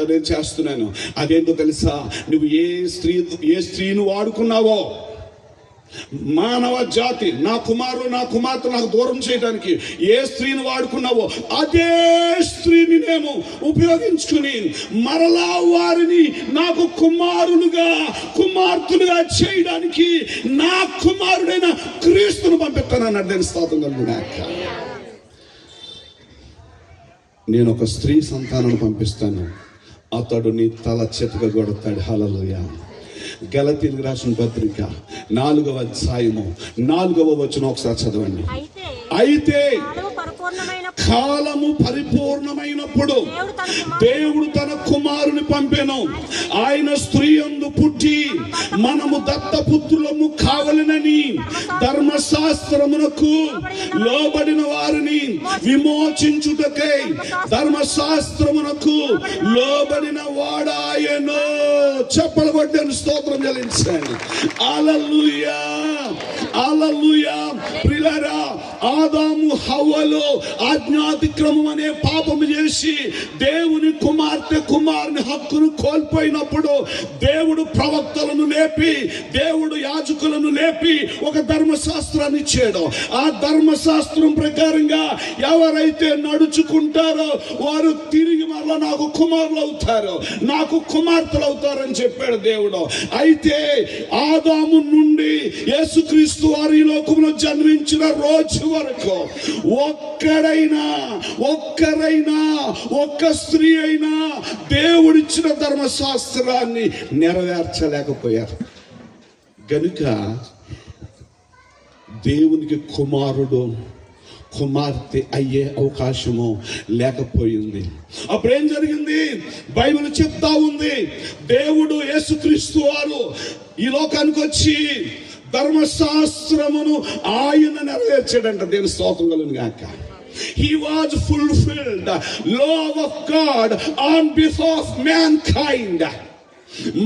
నేను చేస్తున్నాను. అదేంటో తెలుసా? నువ్వు ఏ స్త్రీని వాడుకున్నావో, మానవ జాతి, నా కుమారుడు నా కుమార్తె నాకు దూరం చేయడానికి ఏ స్త్రీని వాడుకున్నావో అదే స్త్రీని నేను ఉపయోగించుకుని మరలా వారిని నాకు కుమార్తెలుగా చేయడానికి నా కుమారుడైన క్రీస్తును పంపిస్తానన్నాడు. నేను స్తోత్రం కలుగుగాక. నేను ఒక స్త్రీ సంతానాన్ని పంపిస్తాను, అతడు నీ తల చితక కొడతాడు. హల్లెలూయా. గలతీయులకు రాసిన పత్రిక 4వ అధ్యాయము 4వ వచనం ఒకసారి చదవండి. అయితే కాలము పరిపూర్ణమైనప్పుడు దేవుడు తన కుమారుని పంపెను. ఆయన స్త్రీ యందు పుట్టి మనము దత్తపుత్రులము కావలెనని ధర్మశాస్త్రమునకు లోబడిన వారిని విమోచించుటకై ధర్మశాస్త్రమునకు లోబడిన వాడాయను. చెప్పలబడ్డాను. స్తోత్రం చెల్లించండి. హల్లెలూయా, హల్లెలూయా. ప్రియులారా, ఆదాము హవ్వలు ఆజ్ఞాతిక్రమం అనే పాపము చేసి దేవుని కుమారుని హక్కును కోల్పోయినప్పుడు దేవుడు ప్రవక్తలను లేపి, దేవుడు యాజకులను లేపి ఒక ధర్మశాస్త్రాన్ని ఇచ్చాడు. ఆ ధర్మశాస్త్రం ప్రకారంగా ఎవరైతే నడుచుకుంటారో వారు తిరిగి మరలా నాకు కుమారులు అవుతారు, నాకు కుమార్తెలు అవుతారని చెప్పాడు దేవుడు. అయితే ఆదాము నుండి యేసుక్రీస్తు వారి ఈ లోకంలో జన్మించిన రోజు వరకు ఒక్కరైనా ఒక్క స్త్రీ అయినా దేవుడిచ్చిన ధర్మశాస్త్రాన్ని నెరవేర్చలేకపోయారు. గనుక దేవునికి కుమార్తె అయ్యే అవకాశము లేకపోయింది. అప్పుడేం జరిగింది? బైబిల్ చెప్తా ఉంది, దేవుడు యేసుక్రీస్తు వారు ఈ లోకానికి వచ్చి ధర్మశాస్త్రమును ఆయన నెరవేర్చాడంట. దేవుని స్తోత్రం కలుగును గాక. He was fulfilled law of God on behalf of mankind.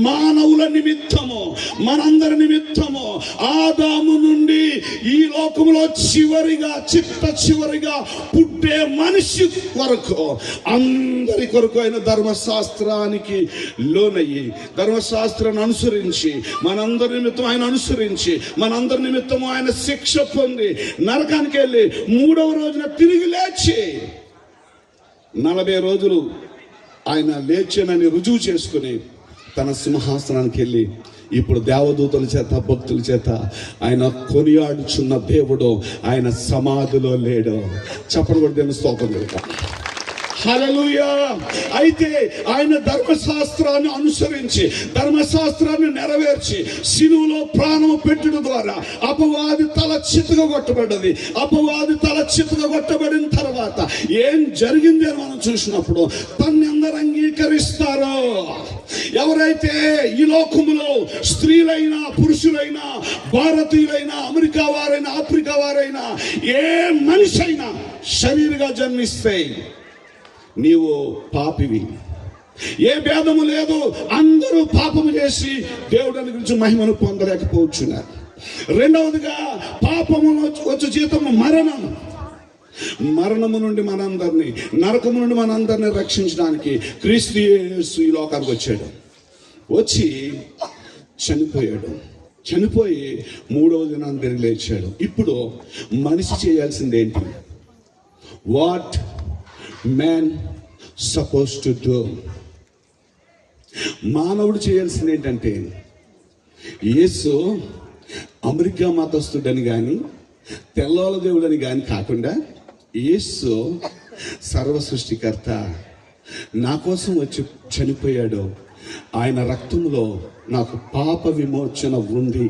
మానవుల నిమిత్తము, మనందరి నిమిత్తము ఆదాము నుండి ఈ లోకములో చివరిగా పుట్టే మనిషి వరకు అందరి కొరకు ఆయన ధర్మశాస్త్రానికి లోనయ్యి, ధర్మశాస్త్రాన్ని అనుసరించి, మనందరి నిమిత్తం ఆయన అనుసరించి, మనందరి నిమిత్తము ఆయన శిక్ష పొంది నరకానికి వెళ్ళి 3వ రోజున తిరిగి లేచి 40 రోజులు ఆయన లేచానని రుజువు చేసుకుని తన సింహాసనానికి వెళ్ళి ఇప్పుడు దేవదూతల చేత భక్తుల చేత ఆయన కొనియాడుచున్న దేవుడు ఆయన సమాధిలో లేడు. చెప్పడు కూడా దేవుని స్తోత్రం కలుగుతా. హల్లెలూయా. అయితే ఆయన ధర్మశాస్త్రాన్ని అనుసరించి, ధర్మశాస్త్రాన్ని నెరవేర్చి సిలువలో ప్రాణం పెట్టడం ద్వారా అపవాది తల చితకగొట్టబడ్డది. అపవాది తల చితకగొట్టబడిన తర్వాత ఏం జరిగింది అని మనం చూసినప్పుడు, తన్ని అందరూ అంగీకరిస్తారో, ఎవరైతే ఈ లోకములో స్త్రీలైనా పురుషులైనా భారతీయులైనా అమెరికా వారైనా ఆఫ్రికా వారైనా ఏ మనిషి అయినా శరీరంగా జన్మిస్తే నీవు పాపివి, ఏ భేదము లేదు, అందరూ పాపము చేసి దేవుడిని గురించి మహిమను పొందలేకపోతున్నారు. రెండవదిగా పాపము వచ్చే జీతము మరణము నుండి మనందరినీ, నరకము నుండి మనందరినీ రక్షించడానికి క్రీస్తు యేసు ఈ లోకానికి వచ్చాడు. వచ్చి చనిపోయి 3వ దినాన్ని తిరిగి లేచాడు. ఇప్పుడు మనిషి చేయాల్సింది ఏంటి? What man suppose to do. మానవుడు చేయాల్సింది ఏంటంటే, యేసు అమెరికా మతస్థుడని కానీ తెల్లవాళ్ళ దేవుడని కానీ కాకుండా, యేసు సర్వ సృష్టికర్త, నా కోసం వచ్చి చనిపోయాడు, ఆయన రక్తంలో నాకు పాప విమోచన ఉంది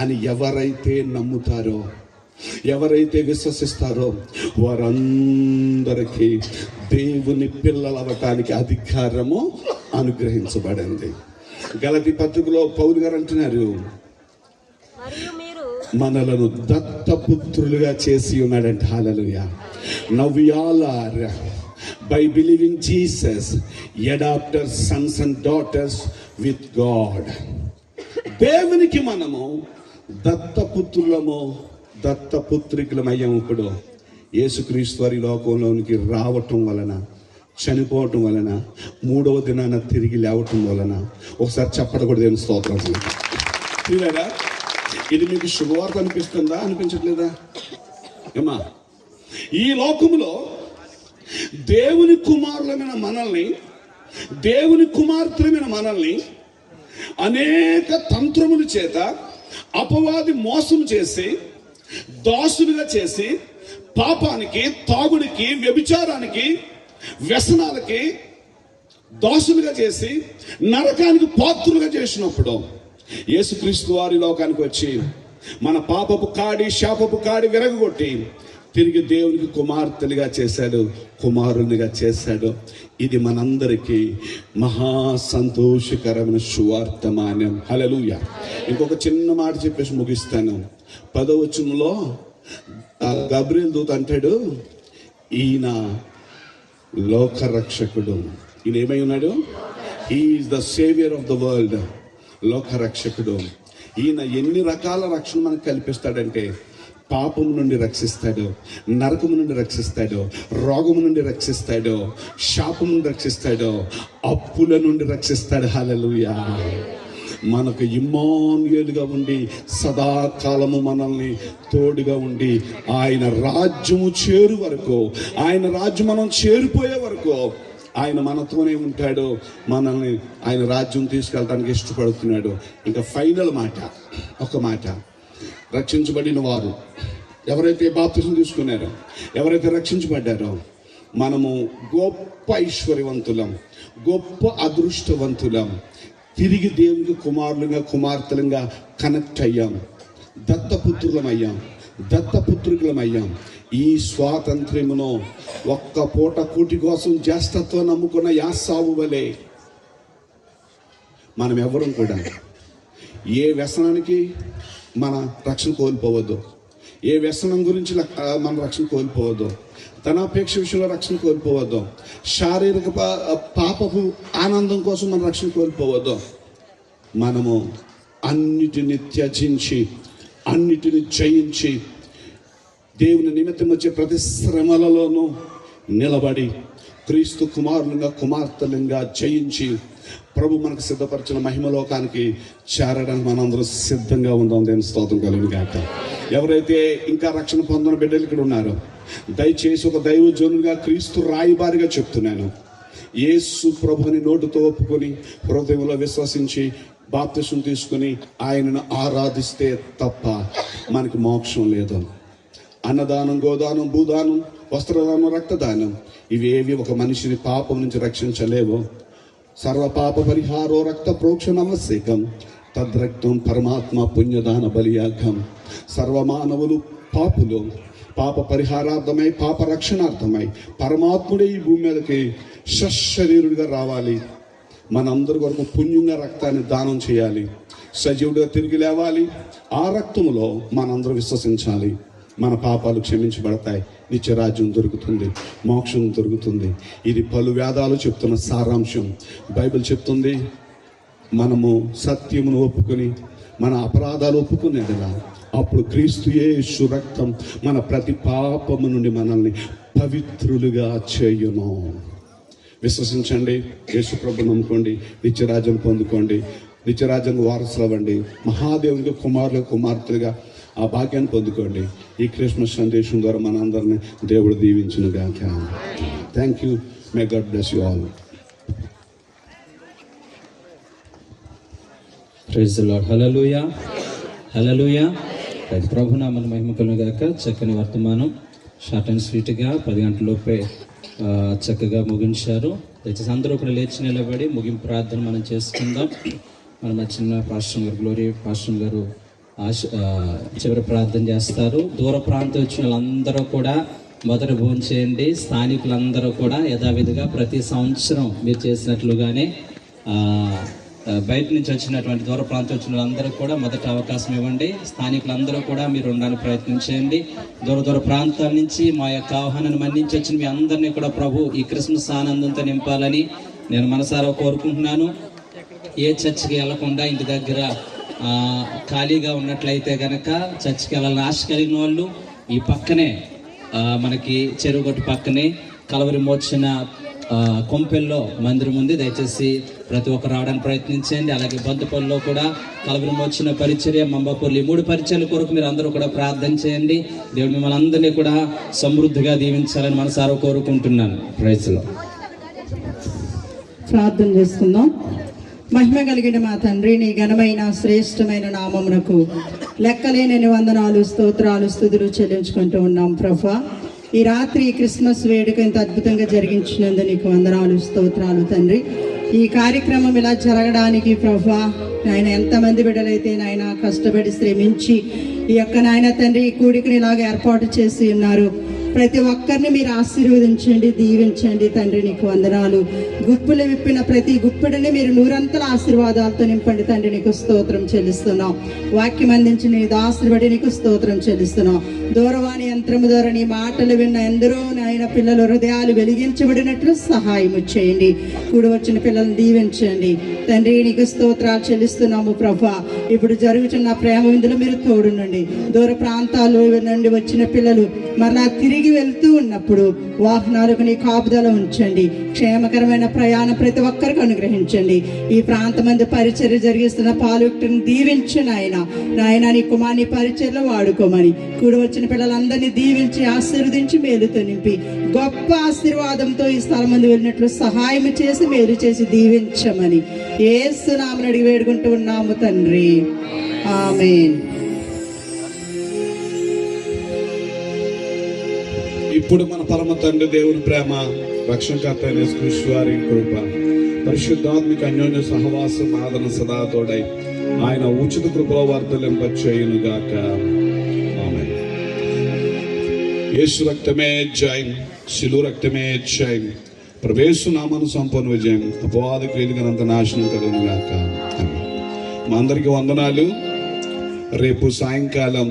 అని ఎవరైతే నమ్ముతారో, ఎవరైతే విశ్వసిస్తారో వారందరికీ దేవుని పిల్లలవటానికి అధికారము అనుగ్రహించబడింది. గలతీ పత్రికలో పౌలు గారు అంటున్నారు, మనలను దత్తపుత్రులుగా చేసి ఉన్నాడంట. Hallelujah. Now we all are by believing Jesus adopted sons and daughters with God. దేవునికి మనము దత్తపుత్రులము, దత్తపుత్రికులమయ్యాము. ఇప్పుడు యేసుక్రీస్తు వారి లోకంలోనికి రావటం వలన, చనిపోవటం వలన, మూడవ దినాన తిరిగి లేవటం వలన. ఒకసారి చెప్పడకూడదు, ఏం స్తోత్రం. చూడారా, ఇది మీకు శుభవార్త అనిపిస్తుందా, అనిపించట్లేదా? ఏమా, ఈ లోకములో దేవుని కుమారులమైన మనల్ని, దేవుని కుమార్తెలమైన మనల్ని అనేక తంత్రముల చేత అపవాది మోసం చేసి, దాసులుగా చేసి, పాపానికి, తాగుడికి, వ్యభిచారానికి, వ్యసనాలకి దాసులుగా చేసి నరకానికి పాత్రులుగా చేసినప్పుడు యేసుక్రీస్తు వారి లోకానికి వచ్చి మన పాపపు కాడి, శాపపు కాడి విరగొట్టి తిరిగి దేవునికి కుమార్తెలుగా చేశాడు, కుమారునిగా చేశాడు. ఇది మనందరికీ మహా సంతోషకరమైన సువార్తమానం. హల్లెలూయా. ఇంకొక చిన్న మాట చెప్పేసి ముగిస్తాను. 10వ వచనంలో గబ్రియల్ దూత అంటాడు, ఈయన లోకరక్షకుడు. ఈయన ఏమై ఉన్నాడు? He is the saviour of the world. లోకరక్షకుడు. ఈయన ఎన్ని రకాల రక్షణ మనకు కల్పిస్తాడంటే, పాపము నుండి రక్షిస్తాడు, నరకము నుండి రక్షిస్తాడు, రోగము నుండి రక్షిస్తాడు, శాపము నుండి రక్షిస్తాడు, అప్పుల నుండి రక్షిస్తాడు. హల్లెలూయా. మనకు ఇమ్మానుయేలుగా ఉండి సదాకాలము మనల్ని తోడుగా ఉండి ఆయన రాజ్యము చేరు వరకు, ఆయన రాజ్యం మనం చేరిపోయే వరకు ఆయన మనతోనే ఉంటాడు. మనల్ని ఆయన రాజ్యం తీసుకెళ్ళడానికి ఇష్టపడుతున్నాడు. ఇంకా ఫైనల్ మాట, ఒక మాట. రక్షించబడిన వారు ఎవరైతే బాప్తిసం తీసుకున్నారో, ఎవరైతే రక్షించబడ్డారో, మనము గొప్ప ఐశ్వర్యవంతులం, గొప్ప అదృష్టవంతులం. తిరిగి దేవునికి కుమారులుగా, కుమార్తెలుగా కనెక్ట్ అయ్యాం, దత్తపుత్రులమయ్యాం, దత్తపుత్రికులమయ్యాం. ఈ స్వాతంత్ర్యమును ఒక్క పూట కూటి కోసం జ్యేష్ఠత్వం నమ్ముకున్న యాసావు వలె మనం ఎవరం కూడా ఏ వ్యసనానికి మన రక్షణ కోల్పోవద్దు, ఏ వ్యసనం గురించి మన రక్షణ కోల్పోవద్దు, ధనాపేక్ష విషయంలో రక్షణ కోల్పోవద్దు, శారీరక పాపపు ఆనందం కోసం మన రక్షణ కోల్పోవద్దు. మనము అన్నిటిని త్యజించి, అన్నిటిని జయించి, దేవుని నిమిత్తం వచ్చే ప్రతి శ్రమలలోనూ నిలబడి క్రీస్తు కుమారులుగా, కుమార్తెలుగా జయించి ప్రభు మనకు సిద్ధపరిచిన మహిమలోకానికి చేరడానికి మనందరూ సిద్ధంగా ఉందాం. దేవుని స్తోత్రం కలుగును గాక. ఎవరైతే ఇంకా రక్షణ పొందిన బిడ్డలు ఇక్కడ ఉన్నారో, దయచేసి ఒక దైవజనుడిగా, క్రీస్తు రాయబారిగా చెప్తున్నాను, యేసు ప్రభుని నోటితో ఒప్పుకొని హృదయంలో విశ్వసించి బాప్తిసం తీసుకుని ఆయనను ఆరాధిస్తే తప్ప మనకి మోక్షం లేదు. అన్నదానం, గోదానం, భూదానం, వస్త్రదానం, రక్తదానం ఇవేవి ఒక మనిషిని పాపం నుంచి రక్షించలేవు. సర్వ పాప పరిహారో రక్త ప్రోక్షణమస్సేకం తద్రక్తం పరమాత్మ పుణ్యదాన బలియాగం. సర్వమానవులు పాపులు. పాప పరిహారార్థమై, పాప రక్షణార్థమై పరమాత్ముడే ఈ భూమి మీదకి సశరీరుడిగా రావాలి. మనందరి కొరకు పుణ్యంగా రక్తాన్ని దానం చేయాలి, సజీవుడిగా తిరిగి లేవాలి. ఆ రక్తములో మనందరూ విశ్వసించాలి. మన పాపాలు క్షమించబడతాయి, నిత్యరాజ్యం దొరుకుతుంది, మోక్షం దొరుకుతుంది. ఇది పలు వేదాలు చెప్తున్న సారాంశం. బైబిల్ చెప్తుంది, మనము సత్యమును ఒప్పుకొని మన అపరాధాలు ఒప్పుకునేదిలా అప్పుడు క్రీస్తు యేసు రక్తం మన ప్రతి పాపము నుండి మనల్ని పవిత్రులుగా చేయును. విశ్వసించండి, యేసు ప్రభుని నమ్ముకోండి, నిత్యరాజ్యం పొందుకోండి, నిత్యరాజ్యానికి వారసులు అవ్వండి, మహాదేవునికి కుమారులు, కుమార్తెలుగా ఆ భాగ్యాన్ని పొందుకోండి. ఈ క్రిస్మస్ సందేశం ద్వారా మనందరినీ దేవుడు దీవించును గాక. Thank you. May God bless you all. Praise the lord. Hallelujah, hallelujah. ప్రభునామమున మహిమ కలుగును గాక. చక్కని వర్తమానం, షార్ట్ అండ్ స్వీట్గా 10 గంటలలోపే చక్కగా ముగించారు. దయచేసి అందరూ కూడా లేచి నిలబడి ముగింపు ప్రార్థన మనం చేసుకుందాం. మన చిన్న పాస్టర్ గారు, గ్లోరీ పాస్టర్ గారు చివరి ప్రార్థన చేస్తారు. దూర ప్రాంతం వచ్చిన వాళ్ళందరూ కూడా మొదట భోజనం చేయండి. స్థానికులందరూ కూడా యథావిధిగా ప్రతి సంవత్సరం మీరు చేసినట్లుగానే బయట నుంచి వచ్చినటువంటి దూర ప్రాంతం వచ్చిన వాళ్ళందరికీ కూడా మొదట అవకాశం ఇవ్వండి. స్థానికులందరూ కూడా మీరు ఉండడానికి ప్రయత్నం చేయండి. దూర ప్రాంతాల నుంచి మా యొక్క ఆహ్వానాన్ని మన్నించి వచ్చిన మీ అందరినీ కూడా ప్రభు ఈ క్రిస్మస్ ఆనందంతో నింపాలని నేను మనసారా కోరుకుంటున్నాను. ఏ చర్చికి వెళ్లకుండా ఇంటి దగ్గర ఖాళీగా ఉన్నట్లయితే కనుక చర్చికి వెళ్ళాలని ఆశ కలిగిన వాళ్ళు ఈ పక్కనే మనకి చెరువుగట్టు పక్కనే కలవరి మోర్చిన కొంపెల్లో మందిరం ఉంది. దయచేసి ప్రతి ఒక్కరు రావడానికి ప్రయత్నించండి. అలాగే బంతుపల్లిలో కూడా కలవరి మోర్చిన పరిచర్య, మంబాపల్లి, 3 పరిచర్యల కొరకు మీరు అందరూ కూడా ప్రార్థన చేయండి. దేవుడు మిమ్మల్ని అందరినీ కూడా సమృద్ధిగా దీవించాలని మనసారా కోరుకుంటున్నాను. Praise Lord. ప్రార్థన చేసుకుందాం. మహిమ కలిగిన మా తండ్రి, నీ ఘనమైన శ్రేష్టమైన నామమునకు లెక్కలేని వందనాలు, స్తోత్రాలు, స్తుతులు చెల్లించుకుంటూ ఉన్నాం ప్రభా. ఈ రాత్రి క్రిస్మస్ వేడుక ఇంత అద్భుతంగా జరిగించినందుకు నీకు వందనాలు, స్తోత్రాలు తండ్రి. ఈ కార్యక్రమం ఇలా జరగడానికి ప్రభా నాయన ఎంతమంది బిడ్డలైతే నాయన కష్టపడి శ్రమించి ఈ యొక్క నాయన తండ్రి ఈ కూడికని ఇలాగ ఏర్పాటు చేసి ఉన్నారు. ప్రతి ఒక్కరిని మీరు ఆశీర్వదించండి, దీవించండి తండ్రి. నీకు వందనాలు. గుప్పులు విప్పిన ప్రతి గుప్పిడిని మీరు 100 ఆశీర్వాదాలతో నింపండి తండ్రి. నీకు స్తోత్రం చెల్లిస్తున్నాం. వాక్యం అందించి నీ దాసుబడి నీకు స్తోత్రం చెల్లిస్తున్నాం. దూరవాణి యంత్రము ద్వారా నీ మాటలు విన్న ఎందరో నాయన పిల్లల హృదయాలు వెలిగించబడినట్లు సహాయం చేయండి. కూడి వచ్చిన పిల్లల్ని దీవించండి తండ్రి. నీకు స్తోత్రాలు చెల్లిస్తున్నాము ప్రభా. ఇప్పుడు జరుగుతున్న ప్రేమ విందులు మీరు తోడునండి. దూర ప్రాంతాల నుండి వచ్చిన పిల్లలు మరలా తిరిగి వెళ్తూ ఉన్నప్పుడు వాహనాలకు నీ కాపుదల ఉంచండి. క్షేమకరమైన ప్రయాణం ప్రతి ఒక్కరికి అనుగ్రహించండి. ఈ ప్రాంతమందు పరిచర్య జరిగిస్తున్న పాలుని దీవించండి నాయన. నీ కుమార్ని పరిచర్యలో వాడుకోమని కూడి వచ్చిన పిల్లలందరినీ దీవించి ఆశీర్వదించి మేలుతో నింపి గొప్ప ఆశీర్వాదంతో ఈ స్థలం మంది వెళ్ళినట్లు సహాయం చేసి మేలు చేసి దీవించమని యేసు నామమున అడిగి వేడుకుంటూ ఉన్నాము తండ్రి. ఆమేన్. ఇప్పుడు మన పరమ తండ్రి దేవుని ప్రేమ, రక్షణకర్త అయిన యేసుక్రీస్తు వారి కృప, పరిశుద్ధాత్మిక అన్యోన్య సహవాసం, ఆదరణ సదా తోడై ఆయన ఉచిత కృపలో వర్ధలింపచేయును గాక. ఆమేన్. యేసు రక్తమే జయం, శిలువ రక్తమే జయం, ప్రవేశు నామను సంపూర్ణ విజయం, అపవాది క్రియలుగానంత నాశనం కలుగును గాక. మా అందరికీ వందనాలు. రేపు సాయంకాలం